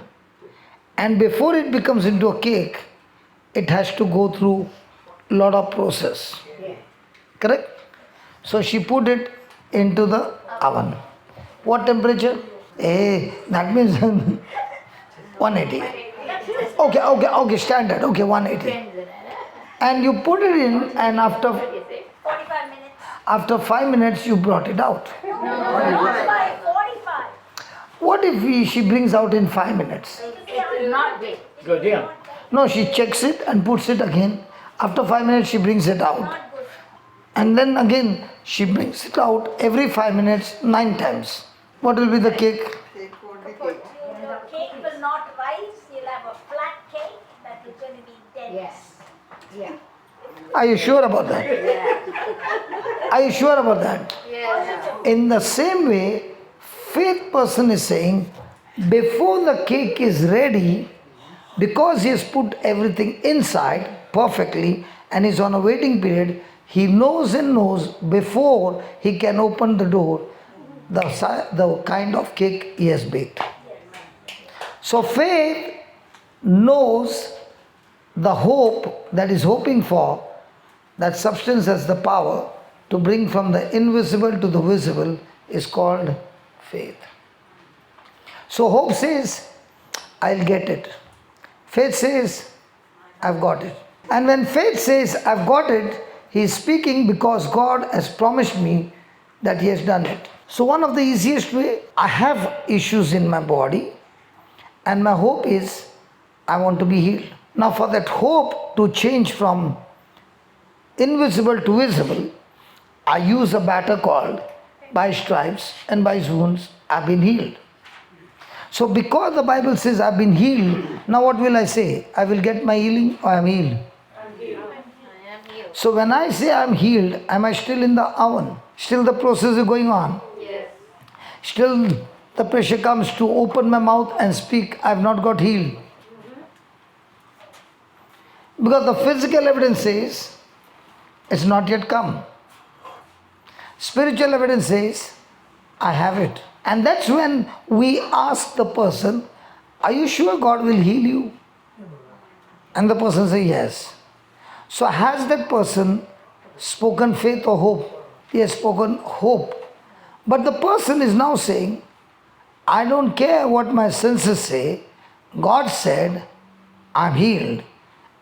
and before it becomes into a cake, it has to go through a lot of process. Correct? So she put it into the oven. What temperature? That means 180. Okay, standard. Okay, 180. And you put it in, and after 45 minutes. after 5 minutes you brought it out. 45. What if she brings out in 5 minutes? It's not big. Good, yeah. No, she checks it and puts it again. After 5 minutes she brings it out. And then again she brings it out every 5 minutes 9 times. What will be the cake? Your cake will not rise. You'll have a flat cake that is going to be dense. Yes. Yeah. Are you sure about that? Are you sure about that? In the same way, faith person is saying, before the cake is ready, because he has put everything inside perfectly and is on a waiting period, he knows and knows before he can open the door the kind of cake he has baked. So faith knows the hope that is hoping for, that substance has the power to bring from the invisible to the visible, is called faith. So hope says, I'll get it. Faith says, I've got it. And when faith says, I've got it, he is speaking because God has promised me that he has done it. So one of the easiest way, I have issues in my body and my hope is, I want to be healed. Now for that hope to change from invisible to visible, I use a batter called, by stripes and by his wounds I've been healed. So because the Bible says I've been healed, now what will I say? I will get my healing or I'm healed? So when I say I'm healed, am I still in the oven? Still the process is going on? Yes. Still the pressure comes to open my mouth and speak, I've not got healed. Because the physical evidence says, it's not yet come. Spiritual evidence says, I have it. And that's when we ask the person, are you sure God will heal you? And the person says, yes. So has that person spoken faith or hope? He has spoken hope. But the person is now saying, I don't care what my senses say. God said, I'm healed.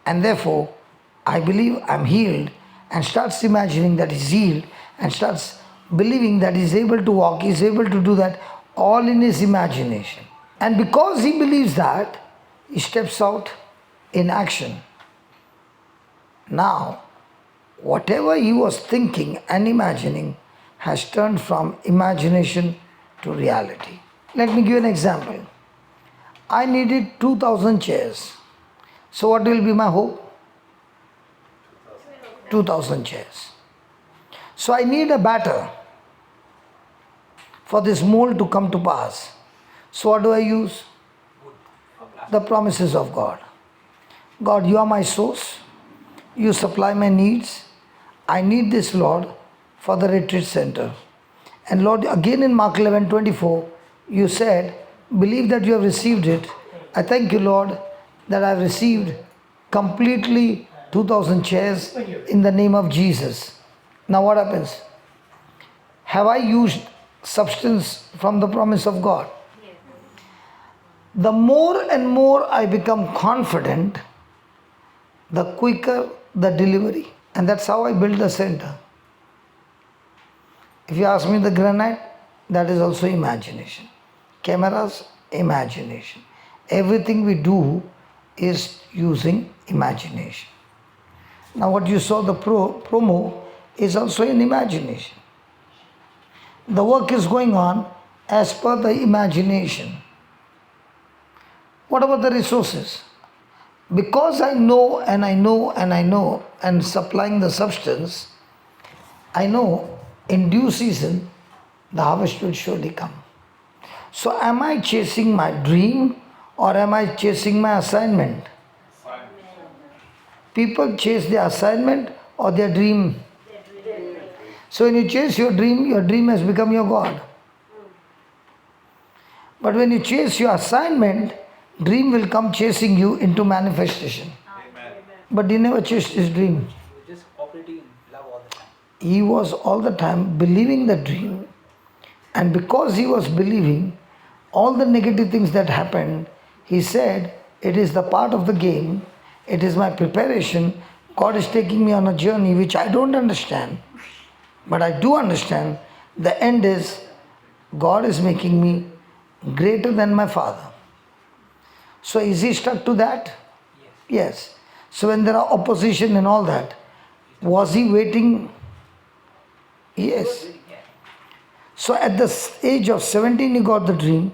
And therefore, I believe I'm healed, and starts imagining that he's healed and starts believing that he's able to walk, he's able to do that, all in his imagination. And because he believes that, he steps out in action. Now, whatever he was thinking and imagining has turned from imagination to reality. Let me give you an example. I needed 2,000 chairs. So what will be my hope? 2,000 chairs. So I need a batter for this mold to come to pass. So what do I use? The promises of God. God, you are my source. You supply my needs. I need this, Lord, for the retreat center. And Lord, again in Mark 11:24, you said, believe that you have received it. I thank you, Lord, that I have received completely 2,000 chairs in the name of Jesus. Now what happens? Have I used substance from the promise of God? The more and more I become confident, the quicker the delivery. And that's how I build the center. If you ask me the granite, that is also imagination. Cameras, imagination. Everything we do is using imagination. Now what you saw the promo is also in imagination. The work is going on as per the imagination. What about the resources? Because I know and I know and I know and supplying the substance, I know in due season the harvest will surely come. So am I chasing my dream or am I chasing my assignment? People chase their assignment or their dream. So when you chase your dream has become your God. But when you chase your assignment, dream will come chasing you into manifestation. But he never chased his dream. You're just operating in love all the time. He was all the time believing the dream. And because he was believing all the negative things that happened, he said, it is the part of the game. It is my preparation. God is taking me on a journey which I don't understand. But I do understand the end is God is making me greater than my father. So is he stuck to that? Yes. So when there are opposition and all that, was he waiting? Yes. So at the age of 17 he got the dream,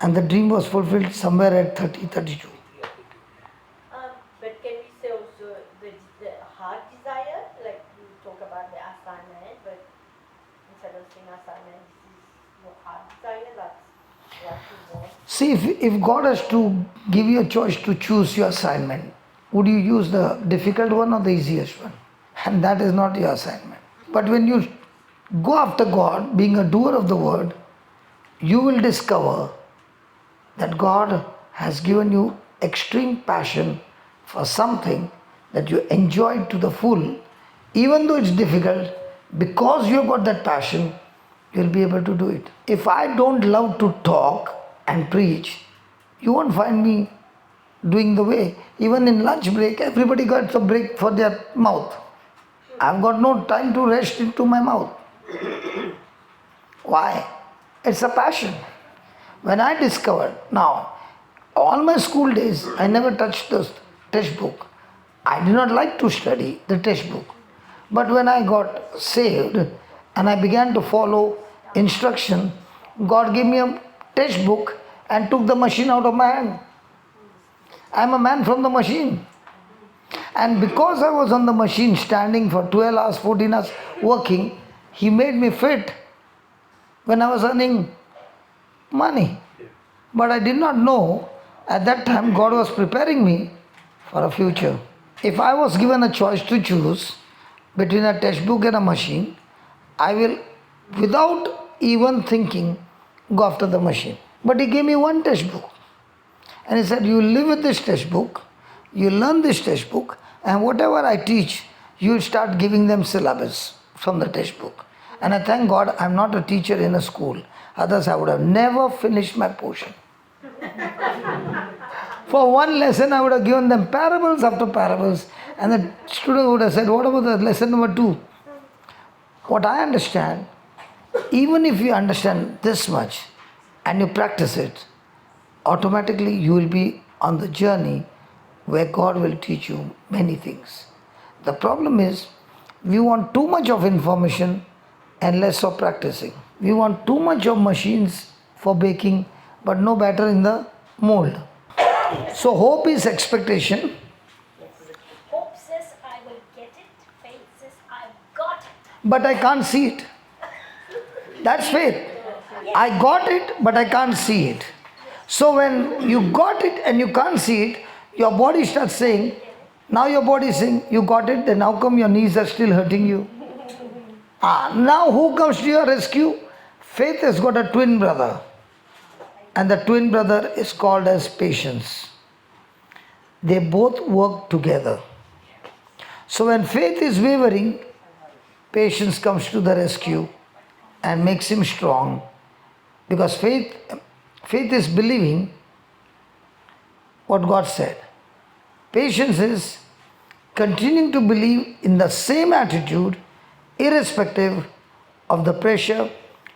and the dream was fulfilled somewhere at 30, 32. But can we say also the heart desire, like you talk about the assignment, but instead of saying assignment, this is your heart desire, that's what you want. See, if God has to give you a choice to choose your assignment, would you use the difficult one or the easiest one? And that is not your assignment. But when you go after God, being a doer of the word, you will discover that God has given you extreme passion for something that you enjoy to the full. Even though it's difficult, because you have got that passion, you'll be able to do it. If I don't love to talk and preach, you won't find me doing the way. Even in lunch break, everybody got a break for their mouth. I've got no time to rest into my mouth. Why? It's a passion. When I discovered, now, all my school days, I never touched the textbook. I did not like to study the textbook. But when I got saved and I began to follow instruction, God gave me a textbook and took the machine out of my hand. I'm a man from the machine. And because I was on the machine standing for 12 hours, 14 hours working, he made me fit when I was earning money. But I did not know at that time God was preparing me for a future. If I was given a choice to choose between a textbook and a machine, I will, without even thinking, go after the machine. But he gave me one textbook. And he said, you live with this textbook, you learn this textbook, and whatever I teach, you start giving them syllabus from the textbook. And I thank God I'm not a teacher in a school. Others I would have never finished my portion. For one lesson I would have given them parables after parables, and the student would have said, what about the lesson number 2? What I understand, even if you understand this much and you practice it, automatically you will be on the journey where God will teach you many things. The problem is, we want too much of information and less of practicing. We want too much of machines for baking, but no batter in the mold. So hope is expectation. Hope says I will get it. Faith says I've got it. But I can't see it. That's faith. I got it, but I can't see it. So when you got it and you can't see it, your body starts saying, now your body is saying, you got it, then how come your knees are still hurting you? Now who comes to your rescue? Faith has got a twin brother. And the twin brother is called as patience. They both work together. So when faith is wavering, patience comes to the rescue and makes him strong. Because faith is believing what God said. Patience is continuing to believe in the same attitude, irrespective of the pressure,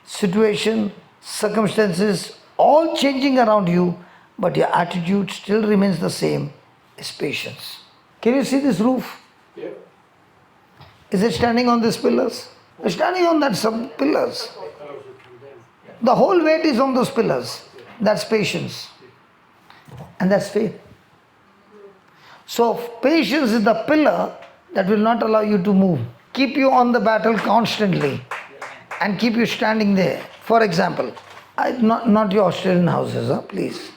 situation, circumstances, all changing around you, but your attitude still remains the same, is patience. Can you see this roof? Yeah. Is it standing on these pillars? It's standing on that some pillars. The whole weight is on those pillars. That's patience. And that's faith. So patience is the pillar that will not allow you to move. Keep you on the battle constantly and keep you standing there. For example, not your Australian houses, please.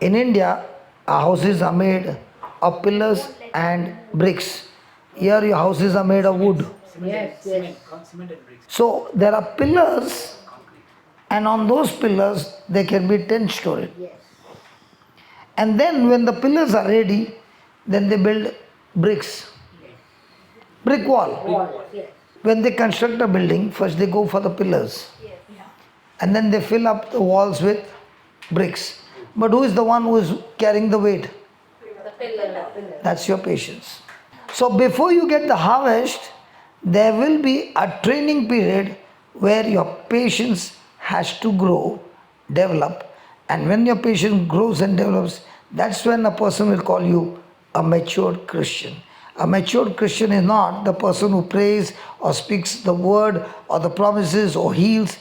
In India, our houses are made of pillars and bricks. Here your houses are made of wood. Yes. Cement and bricks. So there are pillars, and on those pillars there can be 10 stories. And then when the pillars are ready, then they build bricks. Brick wall. When they construct a building, first they go for the pillars. And then they fill up the walls with bricks. But who is the one who is carrying the weight? The pillar. That's your patience. So before you get the harvest, there will be a training period where your patience has to grow, develop. And when your patience grows and develops, that's when a person will call you a matured Christian. A matured Christian is not the person who prays or speaks the word or the promises or heals.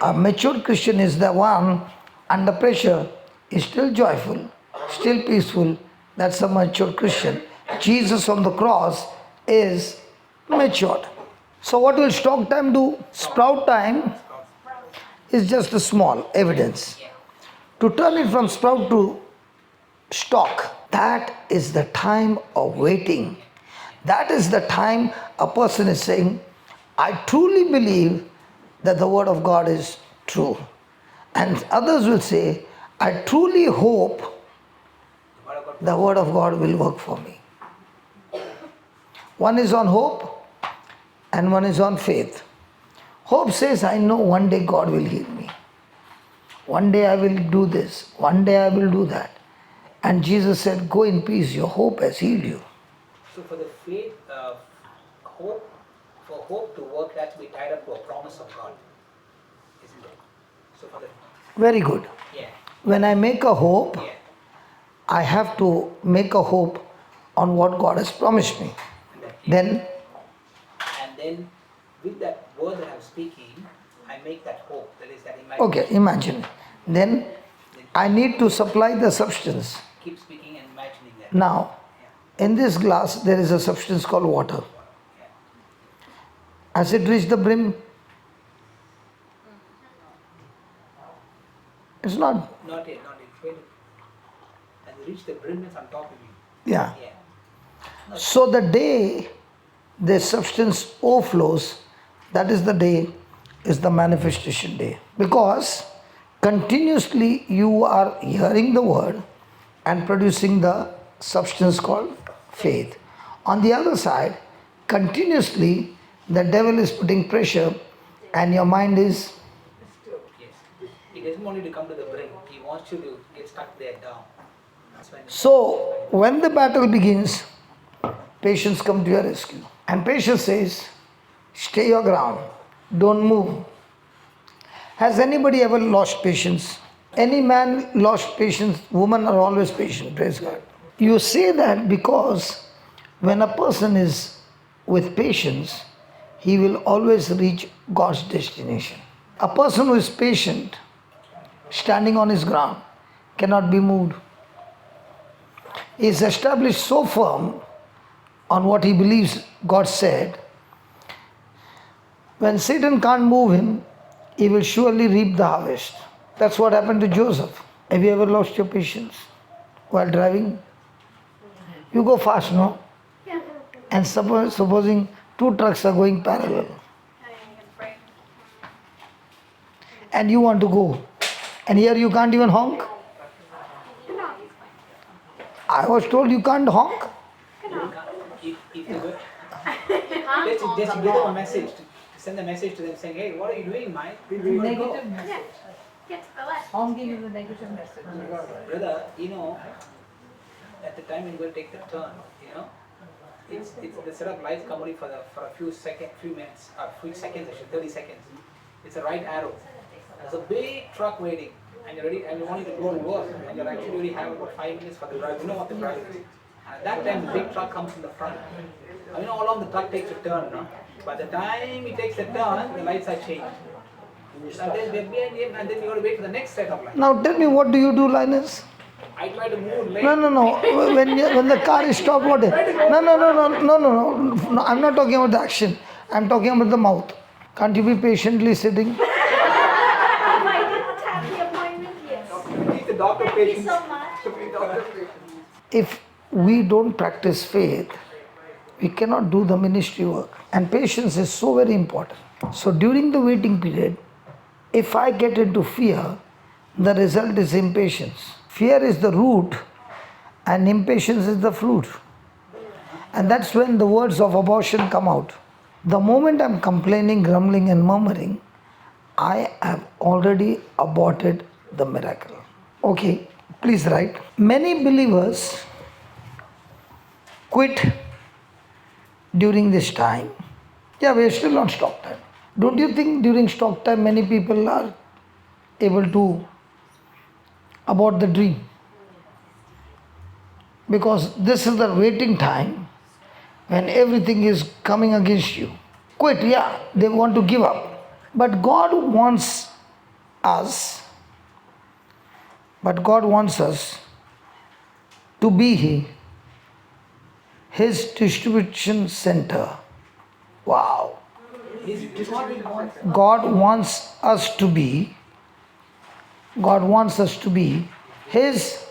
A matured Christian is the one under pressure is still joyful, still peaceful. That's a matured Christian. Jesus on the cross is matured. So what will stock time do? Sprout time is just a small evidence. To turn it from sprout to stock, that is the time of waiting. That is the time a person is saying, I truly believe that the word of God is true. And others will say, I truly hope the word of God will work for me. One is on hope and one is on faith. Hope says, I know one day God will heal me. One day I will do this. One day I will do that. And Jesus said, go in peace, your hope has healed you. So for the faith, for hope to work, it has to be tied up to a promise of God, isn't it? So for the Very good. yeah. When I make a hope, Yeah. I have to make a hope on what God has promised me. Then, And then with that word that I'm speaking, I make that hope. That is that imagination. okay, imagine. Then I need to supply the substance. Keep speaking and imagining that. Now, in this glass, there is a substance called water. Has it reached the brim? It's not. Not yet. Wait. And reach the brim is on top of you. Yeah. Yeah. So the day the substance overflows, that is the day, is the manifestation day. Because continuously you are hearing the word and producing the substance called faith. On the other side, continuously the devil is putting pressure and your mind is. Yes. He doesn't want you to come to the brink. He wants you to get stuck there down. That's when. So when the battle begins, patience comes to your rescue. And patience says, stay your ground, don't move. Has anybody ever lost patience? Any man lost patience, women are always patient, praise God. You say that because when a person is with patience, he will always reach God's destination. A person who is patient, standing on his ground, cannot be moved. He is established so firm on what he believes God said. When Satan can't move him, he will surely reap the harvest. That's what happened to Joseph. Have you ever lost your patience while driving? You go fast, no? And supposing two trucks are going parallel and you want to go, and here you can't even honk. I was told you can't honk. If you go, just give them a message. Send a message to them saying, hey, what are you doing, Mike? Negative message. Get to the left. Honking is a negative message. Brother, at the time when you will take the turn, it's the set of lights come only for a few minutes, or few seconds, 30 seconds. It's a right arrow. There's a big truck waiting, and you're ready, and you want you to go to work, and you're actually already have about 5 minutes for the drive. You know what the drive is. And at that time, the big truck comes in the front. Now, you know how long the truck takes a turn, no? By the time it takes a turn, the lights are changed. And then you got to wait for the next set of lights. Now tell me, what do you do, Linus? I try to move late. No. When the car is stopped, what is? No. I'm not talking about the action. I'm talking about the mouth. Can't you be patiently sitting? If I didn't have the appointment, yes. Keep the doctor Thank you patients. so much. If we don't practice faith, we cannot do the ministry work. And patience is so very important. So during the waiting period, if I get into fear, the result is impatience. Fear is the root and impatience is the fruit. And that's when the words of abortion come out. The moment I'm complaining, grumbling, and murmuring, I have already aborted the miracle. Okay, please write. Many believers quit during this time. Yeah, we are still on stock time. Don't you think during stock time many people are able to abort the dream? Because this is the waiting time when everything is coming against you. Quit, yeah, they want to give up. But God wants us to be His distribution center. Wow. God wants us to be His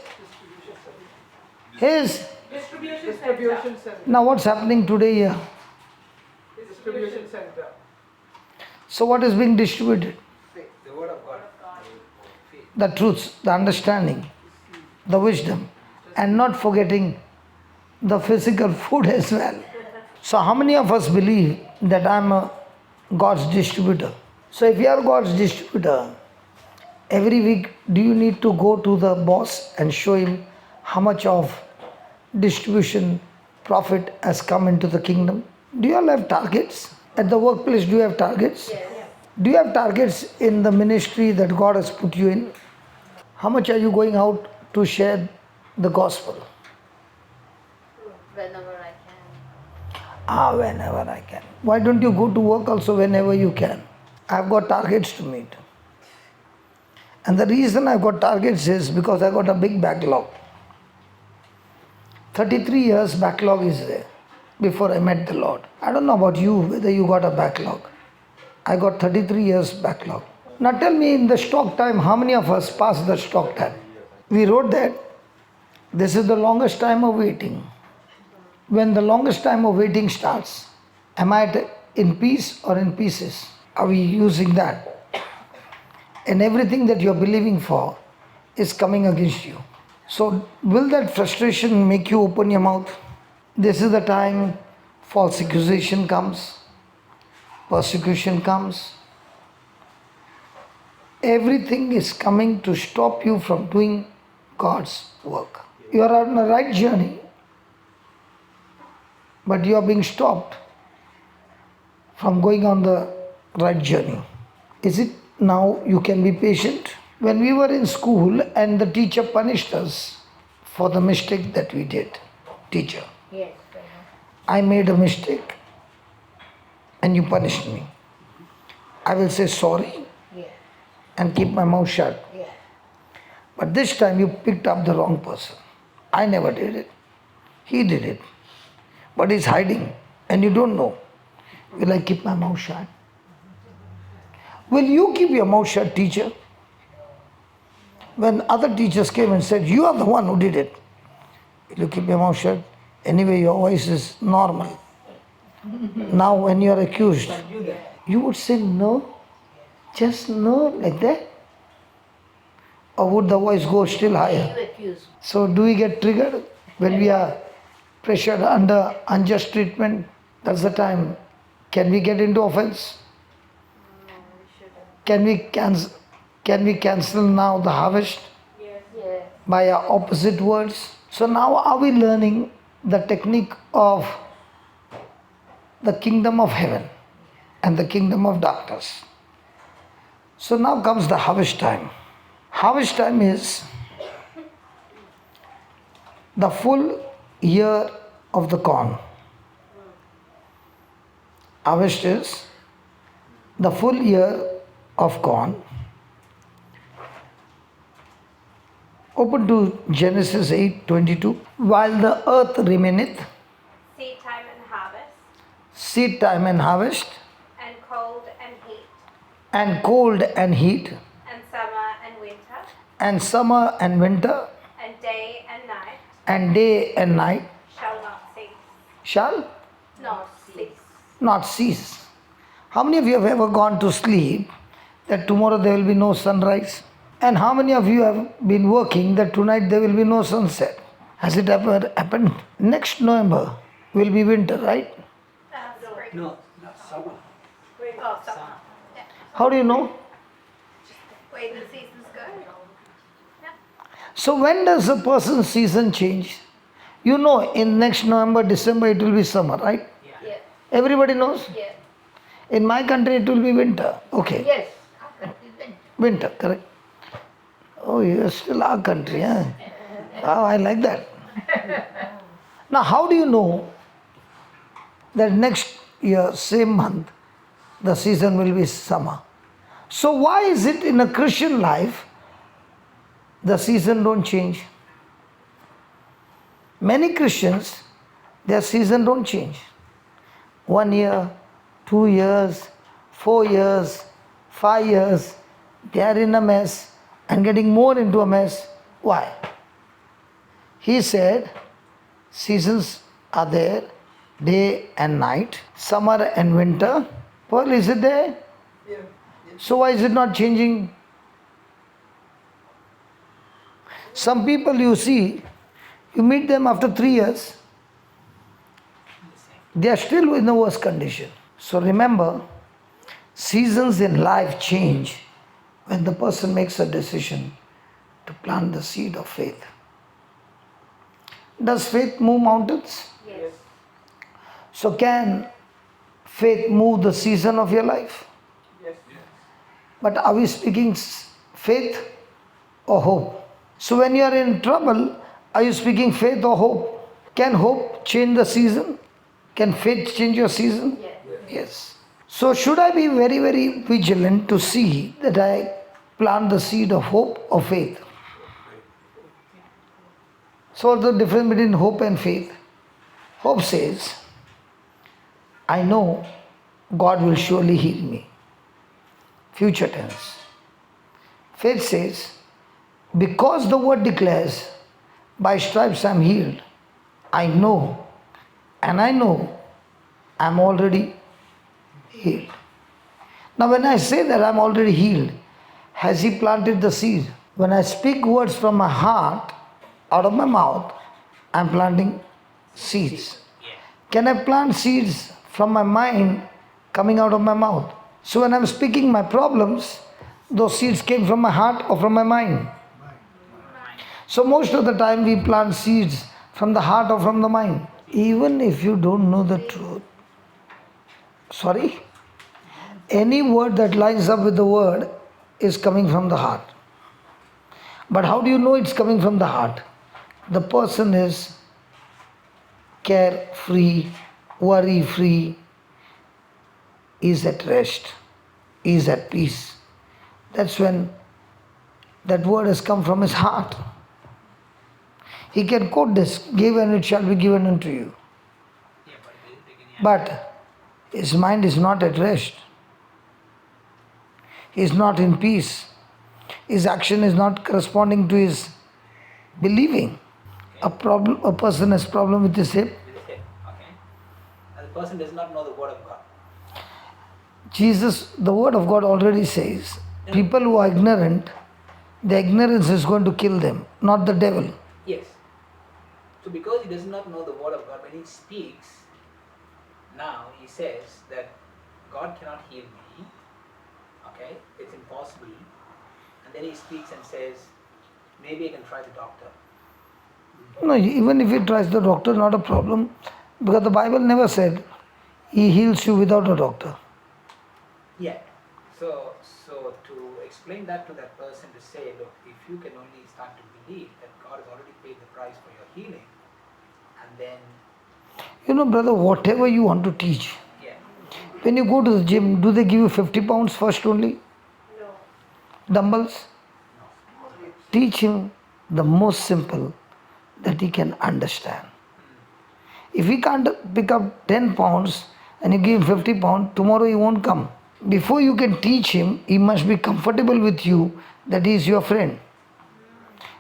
Distribution center. Now what's happening today here? Distribution center. So what is being distributed? The word of God. The truths, the understanding, the wisdom, and not forgetting the physical food as well. So how many of us believe that I'm a God's distributor? So if you are God's distributor, every week do you need to go to the boss and show him how much of distribution profit has come into the kingdom? Do you all have targets? At the workplace, do you have targets? Yes. Do you have targets in the ministry that God has put you in? How much are you going out to share the gospel? Whenever I can. Whenever I can. Why don't you go to work also whenever you can? I've got targets to meet. And the reason I've got targets is because I got a big backlog. 33 years backlog is there before I met the Lord. I don't know about you, whether you got a backlog. I got 33 years backlog. Now tell me, in the stock time, how many of us passed the stock time? We wrote that this is the longest time of waiting. When the longest time of waiting starts, am I in peace or in pieces? Are we using that? And everything that you're believing for is coming against you. So will that frustration make you open your mouth? This is the time false accusation comes, persecution comes. Everything is coming to stop you from doing God's work. You are on the right journey, but you are being stopped from going on the right journey. Is it now you can be patient? When we were in school and the teacher punished us for the mistake that we did, teacher, Yes. I made a mistake and you punished me. I will say sorry Yeah. and keep my mouth shut. Yeah. But this time you picked up the wrong person. I never did it. He did it. But he's hiding and you don't know. Will I keep my mouth shut? Will you keep your mouth shut, teacher? When other teachers came and said, you are the one who did it, will you keep your mouth shut? Anyway, your voice is normal. Now when you are accused, you would say no, just no, like that? Or would the voice go still higher? You accuse. So do we get triggered when we are pressured under unjust treatment? That's the time. Can we get into offense? No, we shouldn't. Can we cancel now the harvest Yes. by our opposite words? So now are we learning the technique of the kingdom of heaven and the kingdom of darkness? So now comes the harvest time. Harvest time is the full year of the corn. Harvest is the full year of corn. Open to Genesis 8:22. While the earth remaineth, Seed time and harvest, seed time and harvest, and cold and heat, and cold and heat, and summer and winter, and summer and winter, and day and night and day and night shall not cease. shall Not cease. not cease. How many of you have ever gone to sleep that tomorrow there will be no sunrise? And how many of you have been working that tonight there will be no sunset? Has it ever happened? Next November will be winter, right? Spring. No, not summer. Oh, summer. Yeah. How do you know? Way the seasons go. Yeah. So when does a person's season change? You know, in next November, December it will be summer, right? Yeah. Everybody knows? Yeah. In my country it will be winter. Okay. Yes. Winter, correct. Oh, you are still our country, huh? Oh, I like that. Now, how do you know that next year, same month, the season will be summer? So why is it in a Christian life, the season don't change? Many Christians, their season don't change. 1 year, 2 years, 4 years, 5 years, they are in a mess and getting more into a mess. Why? He said, seasons are there, day and night, summer and winter. Well, is it there? Yeah. So why is it not changing? Some people you see, you meet them after 3 years, they are still in the worst condition. So remember, seasons in life change when the person makes a decision to plant the seed of faith. Does faith move mountains? Yes. So can faith move the season of your life? Yes. But are we speaking faith or hope? So when you are in trouble, are you speaking faith or hope? Can hope change the season? Can faith change your season? Yes. Yes. So should I be very, very vigilant to see that I plant the seed of hope or faith? So what's the difference between hope and faith? Hope says, I know God will surely heal me. Future tense. Faith says, because the word declares, by stripes I'm healed, I know, and I know I'm already healed. Now when I say that I'm already healed, has He planted the seed? When I speak words from my heart, out of my mouth, I'm planting seeds. Can I plant seeds from my mind coming out of my mouth? So when I'm speaking my problems, those seeds came from my heart or from my mind? So most of the time we plant seeds from the heart or from the mind. Even if you don't know the truth, any word that lines up with the word is coming from the heart. But how do you know it's coming from the heart? The person is carefree, worry-free, is at rest, is at peace. That's when that word has come from his heart. He can quote this, give and it shall be given unto you. But his mind is not at rest. He is not in peace. His action is not corresponding to his believing. A person has problem with his hip. With his head. Okay. And the person does not know the word of God. Jesus, the word of God already says, people who are ignorant, the ignorance is going to kill them, not the devil. Yes. So because he does not know the word of God, when he speaks, now he says that God cannot heal me. Okay, it's impossible. And then he speaks and says, maybe I can try the doctor. No, even if he tries the doctor, not a problem, because the Bible never said he heals you without a doctor. Yeah. So to explain that to that person, to say, look, if you can only start to believe that God has already paid the price for your healing, and then You know, brother, whatever you want to teach, yeah, when you go to the gym, do they give you 50 pounds first only? No. Dumbbells? Teach him the most simple that he can understand. If he can't pick up 10 pounds and you give him 50 pounds, tomorrow he won't come. Before you can teach him, he must be comfortable with you that he is your friend.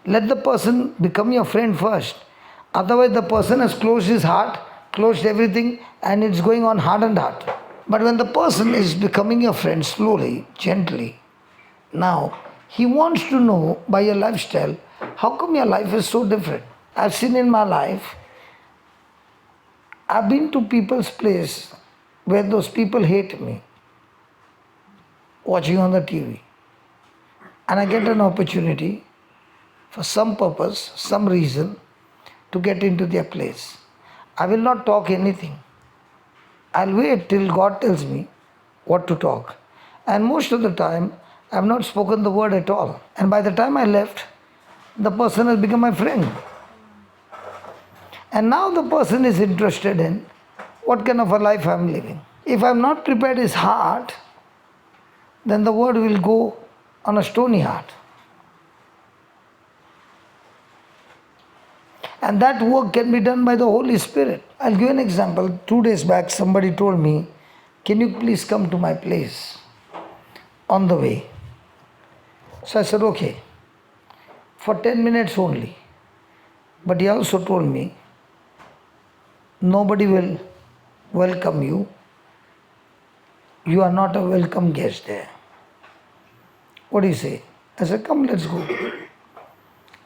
Let the person become your friend first. Otherwise, the person has closed his heart, closed everything, and it's going on heart and heart. But when the person is becoming your friend slowly, gently, now he wants to know by your lifestyle, how come your life is so different? I've seen in my life, I've been to people's place where those people hate me, watching on the TV. And I get an opportunity for some purpose, some reason to get into their place. I will not talk anything. I'll wait till God tells me what to talk. And most of the time, I have not spoken the word at all. And by the time I left, the person has become my friend. And now the person is interested in what kind of a life I am living. If I am not prepared his heart, then the word will go on a stony heart. And that work can be done by the Holy Spirit. I'll give an example. 2 days back, somebody told me, can you please come to my place on the way? So I said, okay, for 10 minutes only. But he also told me, nobody will welcome you. You are not a welcome guest there. What do you say? I said, come, let's go.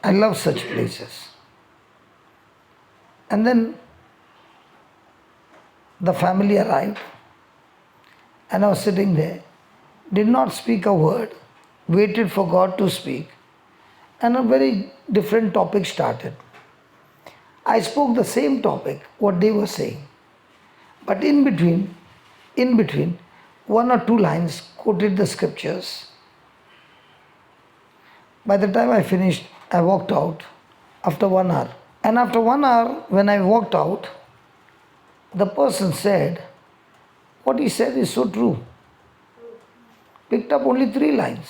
I love such places. And then the family arrived, and I was sitting there, did not speak a word, waited for God to speak, and a very different topic started. I spoke the same topic, what they were saying, but in between, 1 or 2 lines quoted the scriptures. By the time I finished, I walked out after 1 hour. And after 1 hour, when I walked out, the person said, what he said is so true. Picked up only 3 lines.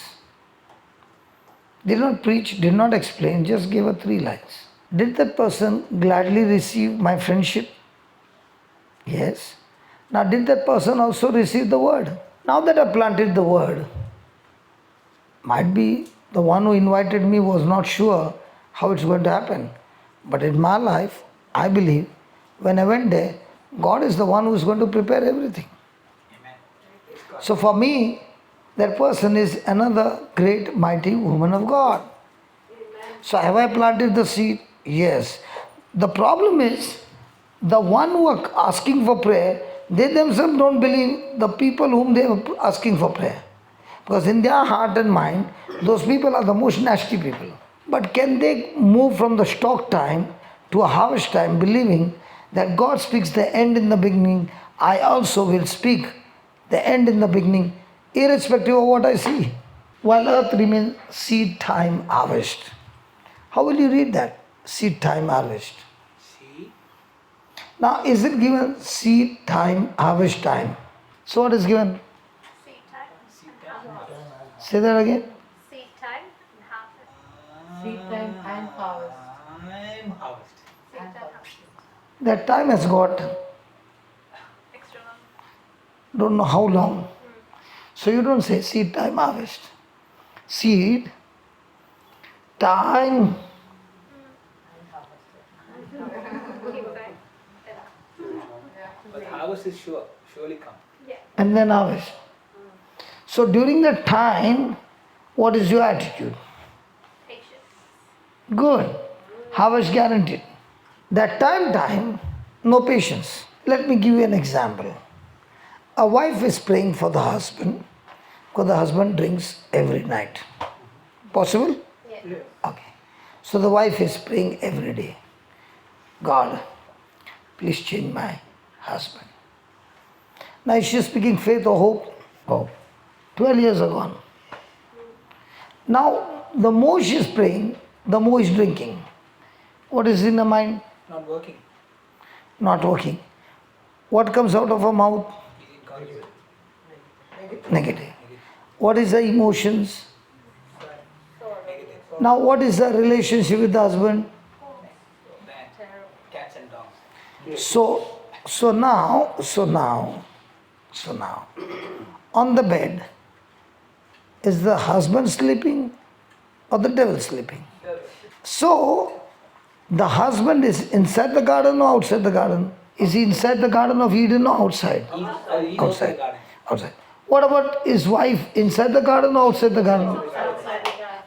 Did not preach, did not explain, just gave her 3 lines. Did that person gladly receive my friendship? Yes. Now, did that person also receive the word? Now that I planted the word, might be the one who invited me was not sure how it's going to happen. But in my life, I believe when I went there, God is the one who is going to prepare everything. Amen. So for me, that person is another great, mighty woman of God. So have I planted the seed? Yes. The problem is, the one who are asking for prayer, they themselves don't believe the people whom they are asking for prayer. Because in their heart and mind, those people are the most nasty people. But can they move from the stock time to a harvest time, believing that God speaks the end in the beginning, I also will speak the end in the beginning, irrespective of what I see. While earth remains, seed time, harvest. How will you read that? Seed time, harvest. See? Now, is it given seed time, harvest time? So what is given? Seed time. See that? Say that again. Seed time and harvest. Seed time and harvest. I'm harvest. Seed time harvest. That time has got, Extra long. don't know how long. So you don't say seed time, harvest. Seed time, Keep going. But harvest is sure, surely come. and then harvest. So during that time, what is your attitude? Patience. Good. Harvest guaranteed. That time, no patience. Let me give you an example. A wife is praying for the husband because the husband drinks every night. Possible? Yeah. Okay. So the wife is praying every day. God, please change my husband. Now is she speaking faith or hope? Hope. 12 years are gone. Now the more she is praying, the more is drinking. What is in her mind? Not working. Not working. What comes out of her mouth? Is incorrigible. Negative. What is her emotions? Negative. Now what is the relationship with the husband? That cats and dogs. So now, on the bed, is the husband sleeping or the devil sleeping? So, the husband is inside the garden or outside the garden? Is he inside the Garden of Eden or outside? He's outside the garden. Outside. What about his wife, inside the garden or outside the garden?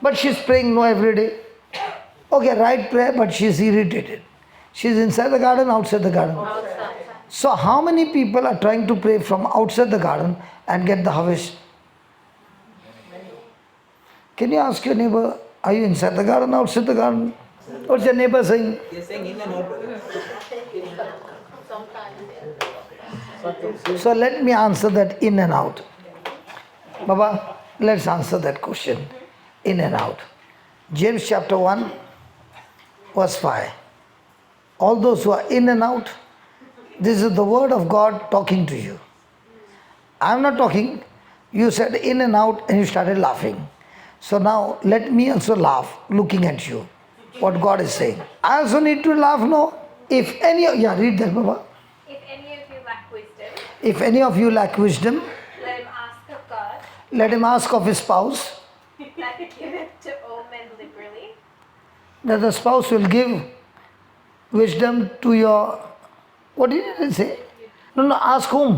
But she's praying no every day. Okay, right prayer, but she's irritated. She's inside the garden, outside the garden. So how many people are trying to pray from outside the garden and get the harvest? Can you ask your neighbor, are you inside the garden, outside the garden? What's your neighbor saying? He's saying in and out, brother. So let me answer that in and out. Baba, let's answer that question. In and out. James chapter 1, verse 5. All those who are in and out, this is the word of God talking to you. I am not talking. You said in and out and you started laughing. So now let me also laugh looking at you. What God is saying. I also need to laugh, no? If any of, yeah, read that, Baba. If any of you lack wisdom, If any of you lack wisdom, let him ask of God, let him ask of his spouse, that he giveth to all men liberally, that the spouse will give wisdom to your, what did it say? No, ask whom?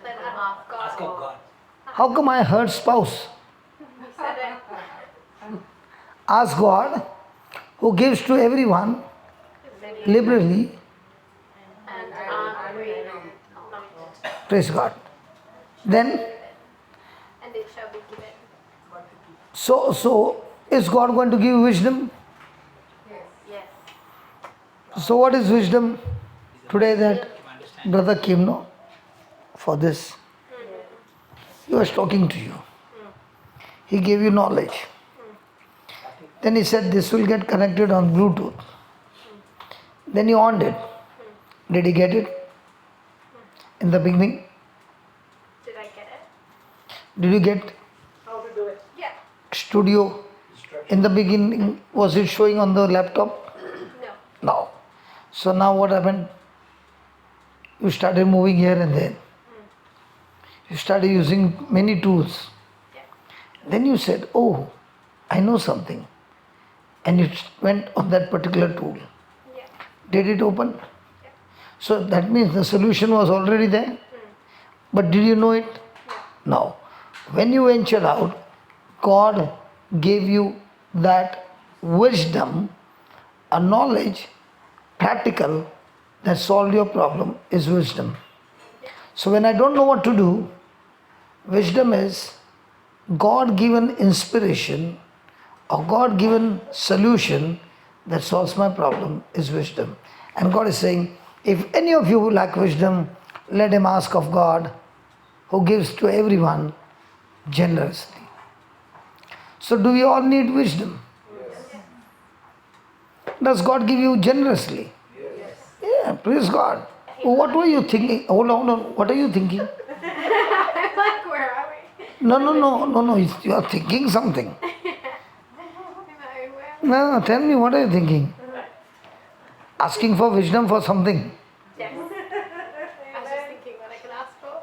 let him ask God. Ask of God. How come I heard spouse? He said it Ask God, who gives to everyone liberally. and read knowledge, Praise God. Then, and it shall be given. so is God going to give wisdom? Yes. So what is wisdom? Today that brother came, no, for this. He was talking to you. He gave you knowledge. Then he said this will get connected on Bluetooth. Then you on it. Did he get it? In the beginning? Did I get it? Did you get Yeah. studio? In the beginning, was it showing on the laptop? No. No. So now what happened? You started moving here and there. You started using many tools. Yeah. Then you said, oh, I know something. And you went on that particular tool. Yeah. Did it open? So that means the solution was already there. But did you know it? No. When you ventured out, God gave you that wisdom, a knowledge, practical, that solved your problem is wisdom. So when I don't know what to do, wisdom is God-given inspiration or God-given solution that solves my problem is wisdom. And God is saying, if any of you lack wisdom, let him ask of God, who gives to everyone generously. So do we all need wisdom? Does God give you generously? Yeah, praise God. What were you thinking? Hold on. What are you thinking? I'm like, where are we? No. You are thinking something. In my own way. No, tell me, what are you thinking? Asking for wisdom for something. Yes. I was just thinking what I can ask for.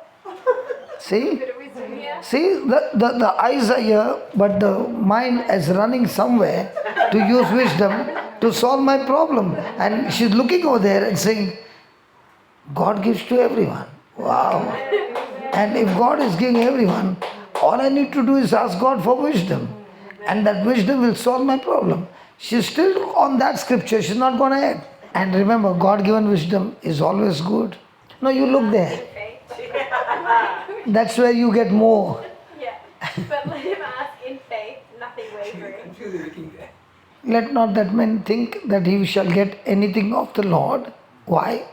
See? Bit of wisdom here. See, the eyes are here, but the mind is running somewhere to use wisdom to solve my problem. And she's looking over there and saying, God gives to everyone. Wow. And if God is giving everyone, all I need to do is ask God for wisdom. And that wisdom will solve my problem. She's still on that scripture, she's not going ahead. And remember, God-given wisdom is always good. No, you look there. That's where you get more. Yeah. But let him ask in faith, nothing wavering. Confused looking there. Let not that man think that he shall get anything of the Lord. Why?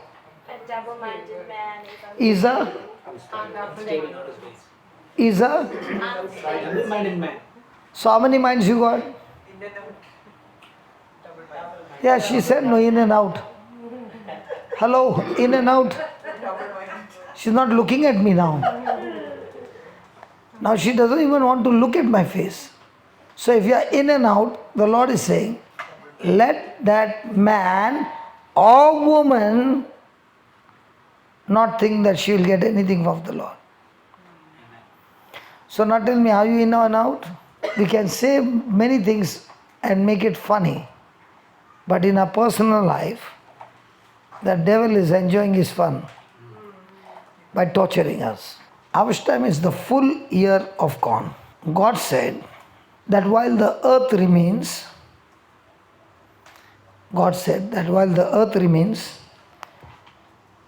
A double-minded man Is a Unstable on his ways. is a. unstable. Double-minded man. So how many minds you got? Yeah, she said no, in and out. Hello, in and out. She's not looking at me now. Now she doesn't even want to look at my face. So if you are in and out, the Lord is saying, let that man or woman not think that she will get anything from the Lord. So now tell me, are you in and out? We can say many things and make it funny. But in our personal life, the devil is enjoying his fun by torturing us. Harvest time is the full year of corn. God said that while the earth remains,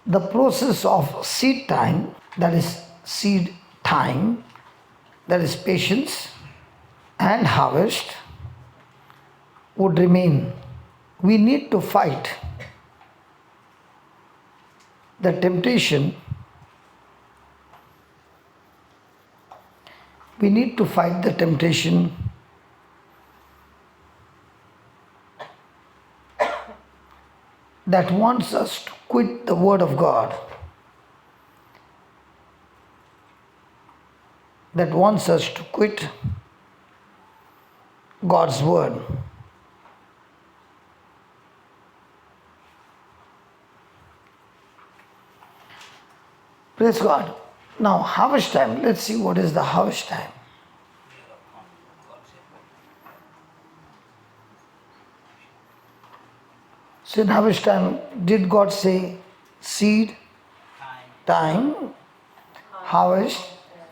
the process of seed time, that is patience and harvest would remain. We need to fight the temptation. We need to fight the temptation that wants us to quit the Word of God, that wants us to quit God's Word. Praise God. Now, harvest time. Let's see what is the harvest time. So in harvest time, did God say seed, time, harvest?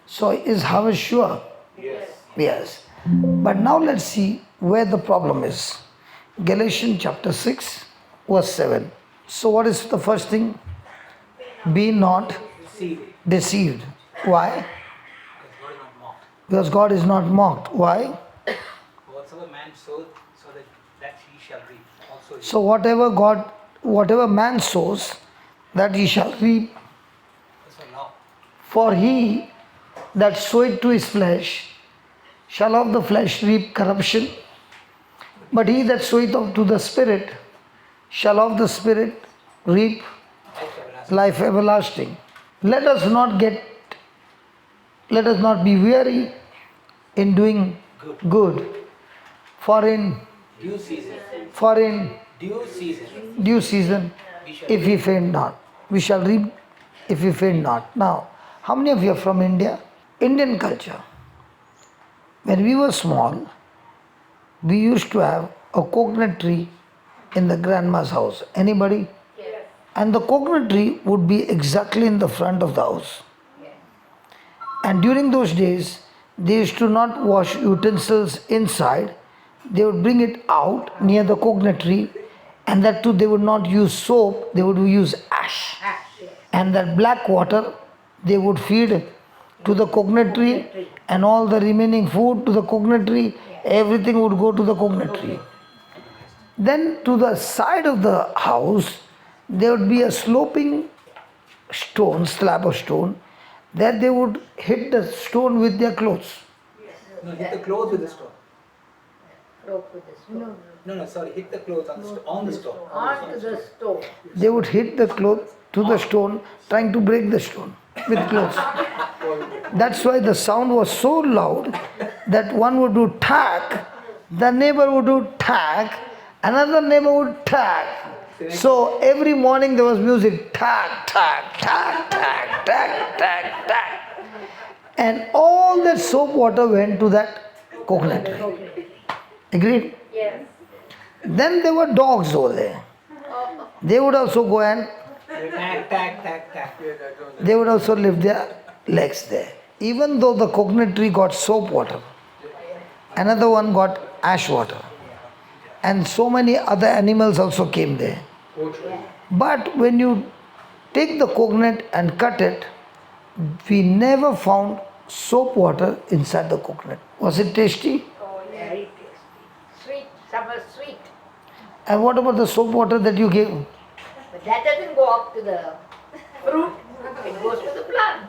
So is harvest sure? Yes. But now let's see where the problem is. Galatians chapter 6, verse 7. So what is the first thing? Be not deceived. Why? Because God is not mocked. Why? Whatsoever man sows, so that he shall reap. Also So whatever man sows, that he shall reap. that's a law. For he that soweth to his flesh shall of the flesh reap corruption, but he that soweth to the Spirit shall of the Spirit reap life everlasting. Let us not be weary in doing good. For in Due season. due season, if we faint not, we shall reap if we faint not. Now, how many of you are from India? Indian culture. When we were small, we used to have a coconut tree in the grandma's house. Anybody? Yes. And the coconut tree would be exactly in the front of the house. And during those days, they used to not wash utensils inside. They would bring it out near the coconut tree, and that too they would not use soap, they would use ash. And that black water they would feed to the coconut tree, and all the remaining food to the coconut tree, everything would go to the coconut tree. Then to the side of the house, there would be a sloping slab of stone, that they would hit the stone with their clothes. No, hit the clothes with the stone. Rope with the stone. No, sorry, hit the clothes on the stone. Onto the stone. They would hit the cloth to the stone, trying to break the stone with clothes. That's why the sound was so loud that one would do tack, the neighbor would do tack, another neighbor would tack. So every morning there was music, tack, tack, tack, tack, tack, tack, tack. And all that soap water went to that coconut tree. Agreed? Yes. Then there were dogs over there. They would also go and Tack. they would also lift their legs there. Even though the coconut tree got soap water, another one got ash water. And so many other animals also came there. But when you take the coconut and cut it, we never found soap water inside the coconut. Was it tasty? Oh, very tasty. Sweet, some are sweet. And what about the soap water that you gave? But that doesn't go up to the fruit, it goes to the plant.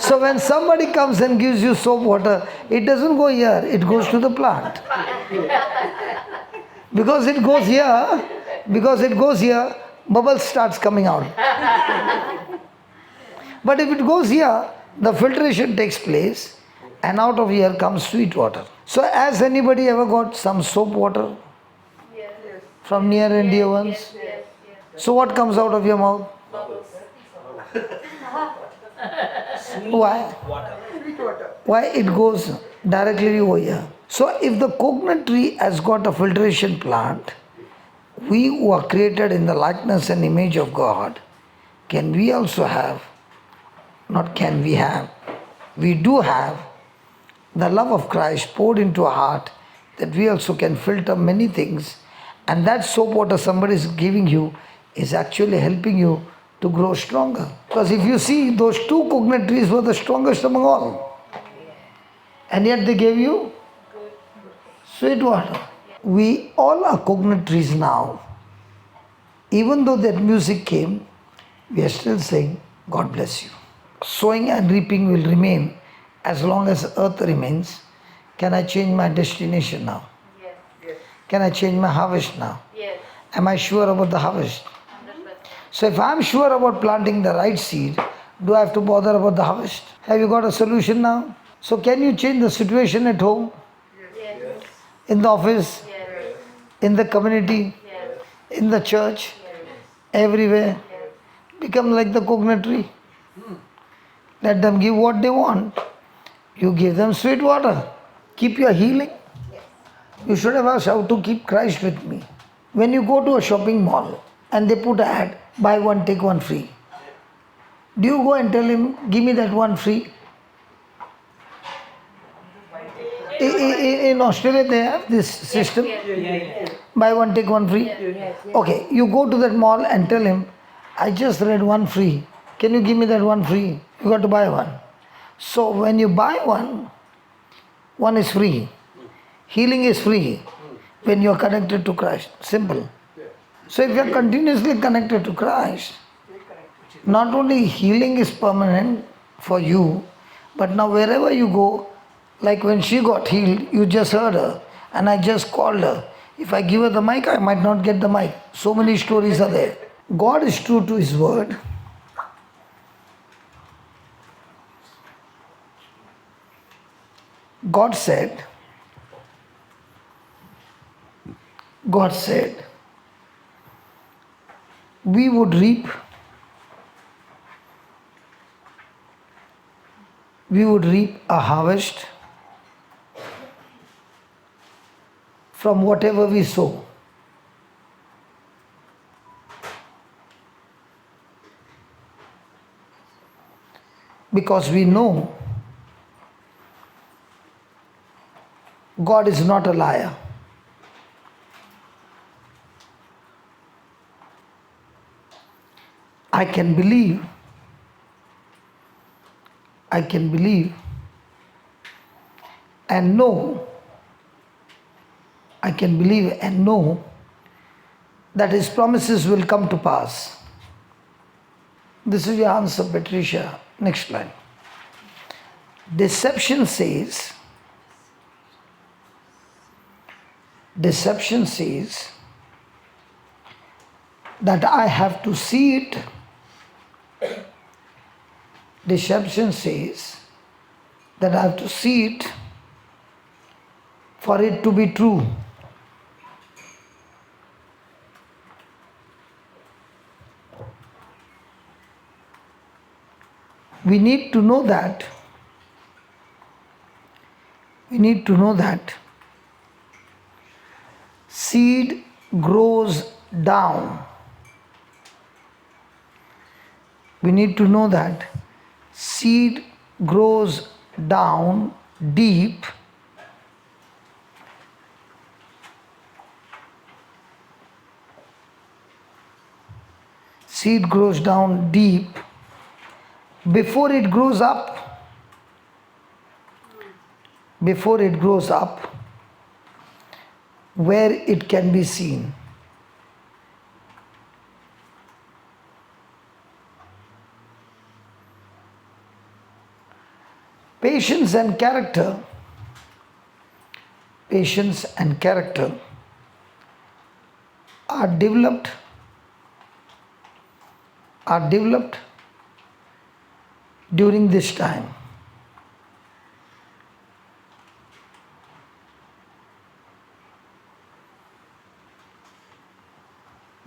So when somebody comes and gives you soap water, it doesn't go here, it goes to the plant. Because it goes here, bubbles starts coming out. But if it goes here, the filtration takes place and out of here comes sweet water. So has anybody ever got some soap water from near and dear ones? So what comes out of your mouth? Why? Why it goes directly over here? So if the coconut tree has got a filtration plant, we who are created in the likeness and image of God, can we also have, not can we have, we do have the love of Christ poured into our heart, that we also can filter many things, and that soap water somebody is giving you is actually helping you to grow stronger. Because if you see, those two coconut trees were the strongest among all, and yet they gave you sweet water. We all are coconut trees now. Even though that music came, we are still saying, God bless you. Sowing and reaping will remain as long as earth remains. Can I change my destination now? Yes. Can I change my harvest now? Yes. Am I sure about the harvest? 100%. So if I'm sure about planting the right seed, do I have to bother about the harvest? Have you got a solution now? So can you change the situation at home, Yes. in the office, Yes. in the community, Yes. in the church, everywhere? Become like the coconut tree. Let them give what they want. You give them sweet water. Keep your healing. You should have asked how to keep Christ with me. When you go to a shopping mall and they put an ad, buy one, take one free. Do you go and tell him, give me that one free? In Australia they have this system. Buy one, take one free. Okay, you go to that mall and tell him, I just read one free. Can you give me that one free? You got to buy one. So when you buy one is free. Healing is free when you are connected to Christ. Simple. So if you are continuously connected to Christ, not only healing is permanent for you, but now wherever you go, like when she got healed, you just heard her, and I just called her. If I give her the mic, I might not get the mic. So many stories are there. God is true to His word. God said, we would reap a harvest from whatever we sow. Because we know God is not a liar. I can believe and know, that His promises will come to pass. This is your answer, Patricia. Next line. Deception says that I have to see it. Deception says that I have to see it for it to be true. We need to know that. Seed grows down. We need to know that seed grows down deep. Seed grows down deep before it grows up. Where it can be seen. Patience and character are developed during this time.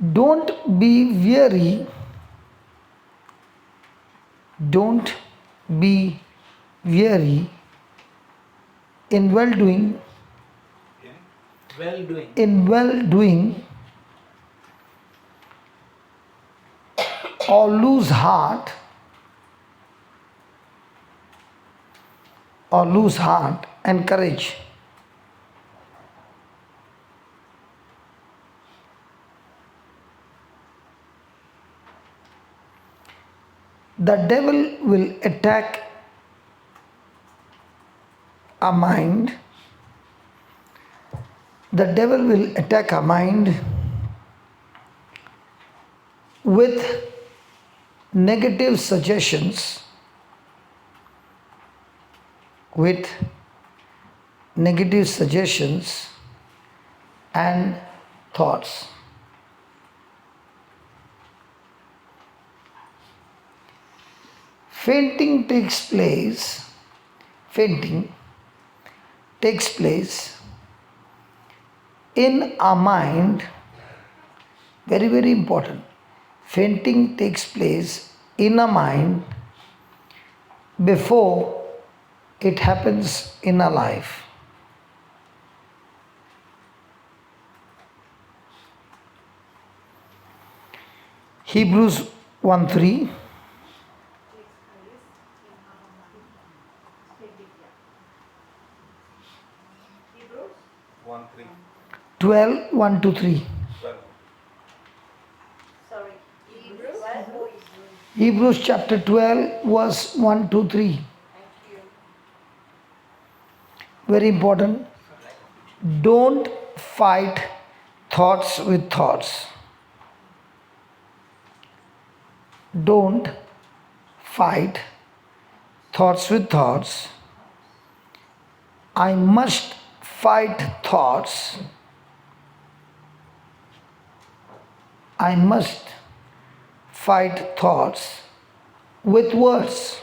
Don't be weary. Don't be weary in well doing. Well doing. In well doing, or lose heart, and courage. The devil will attack our mind. The devil will attack our mind with negative suggestions, and thoughts. Fainting takes place in our mind. Very, very important. Fainting takes place in our mind before it happens in our life. Hebrews 1:3. 12, 1 to 3. Sorry. Hebrews? What? Oh, Hebrews chapter 12, verse 1 to 3. thank you. Very important. Don't fight thoughts with thoughts. Don't fight thoughts with thoughts. I must fight thoughts. I must fight thoughts with words.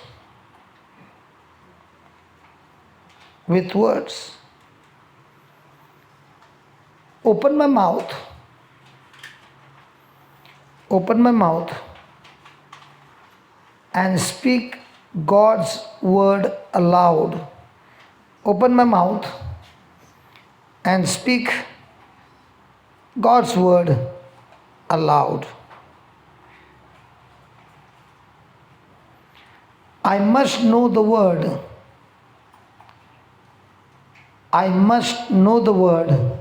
With words. Open my mouth. Open my mouth and speak God's word aloud. Open my mouth and speak God's word aloud. I must know the word. I must know the word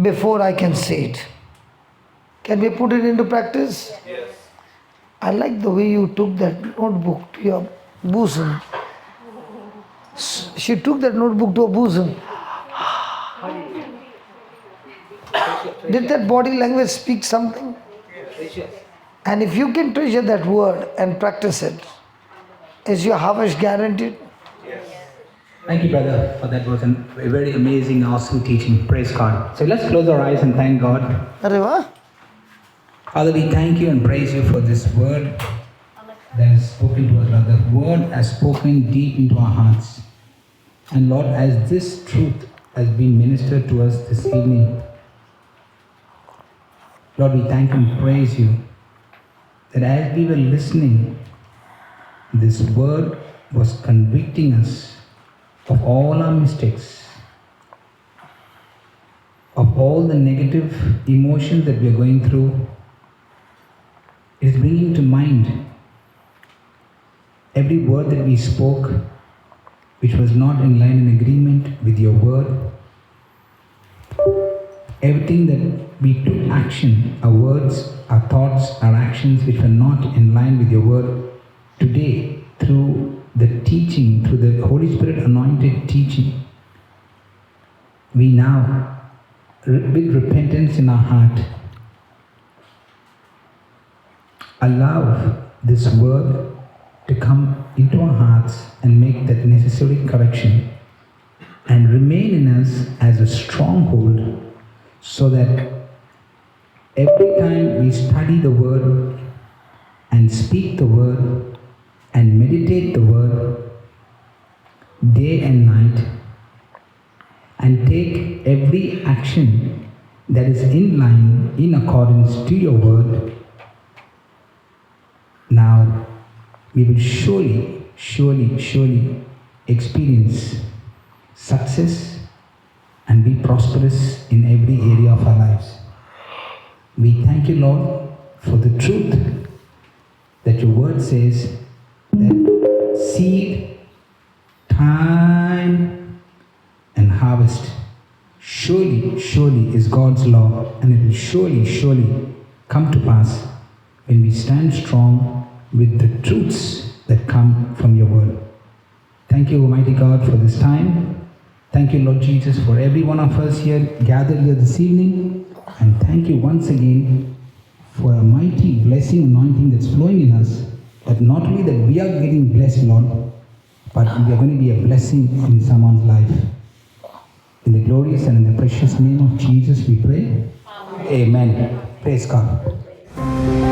before I can say it. Can we put it into practice? Yes. I like the way you took that notebook to your bosom. She took that notebook to her bosom. Did that body language speak something? Precious. And if you can treasure that word and practice it, is your harvest guaranteed? Thank you, brother, for that was a very amazing, awesome teaching. Praise God. So let's close our eyes and thank God. Arre wah. Father, we thank you and praise you for this word that is spoken to us, Lord. The word has spoken deep into our hearts. And Lord, as this truth has been ministered to us this evening, Lord, we thank and praise you that as we were listening, this word was convicting us of all our mistakes, of all the negative emotions that we are going through. It is bringing to mind every word that we spoke which was not in line and agreement with your word. Everything that we took action, our words, our thoughts, our actions which were not in line with your word, today through the teaching, through the Holy Spirit anointed teaching, we now, with repentance in our heart, allow this word to come into our hearts and make that necessary correction and remain in us as a stronghold, so that every time we study the word and speak the word and meditate the word day and night and take every action that is in line, in accordance to your word, now we will surely experience success and be prosperous in every area of our lives. We thank you, Lord, for the truth that your word says that seed, time, and harvest surely is God's law, and it will surely come to pass when we stand strong with the truths that come from your word. Thank you, Almighty God, for this time. Thank you, Lord Jesus, for every one of us here gathered here this evening. And thank you once again for a mighty blessing, anointing that's flowing in us. That not only that we are getting blessed, Lord, but we are going to be a blessing in someone's life. In the glorious and in the precious name of Jesus we pray. Amen. Praise God.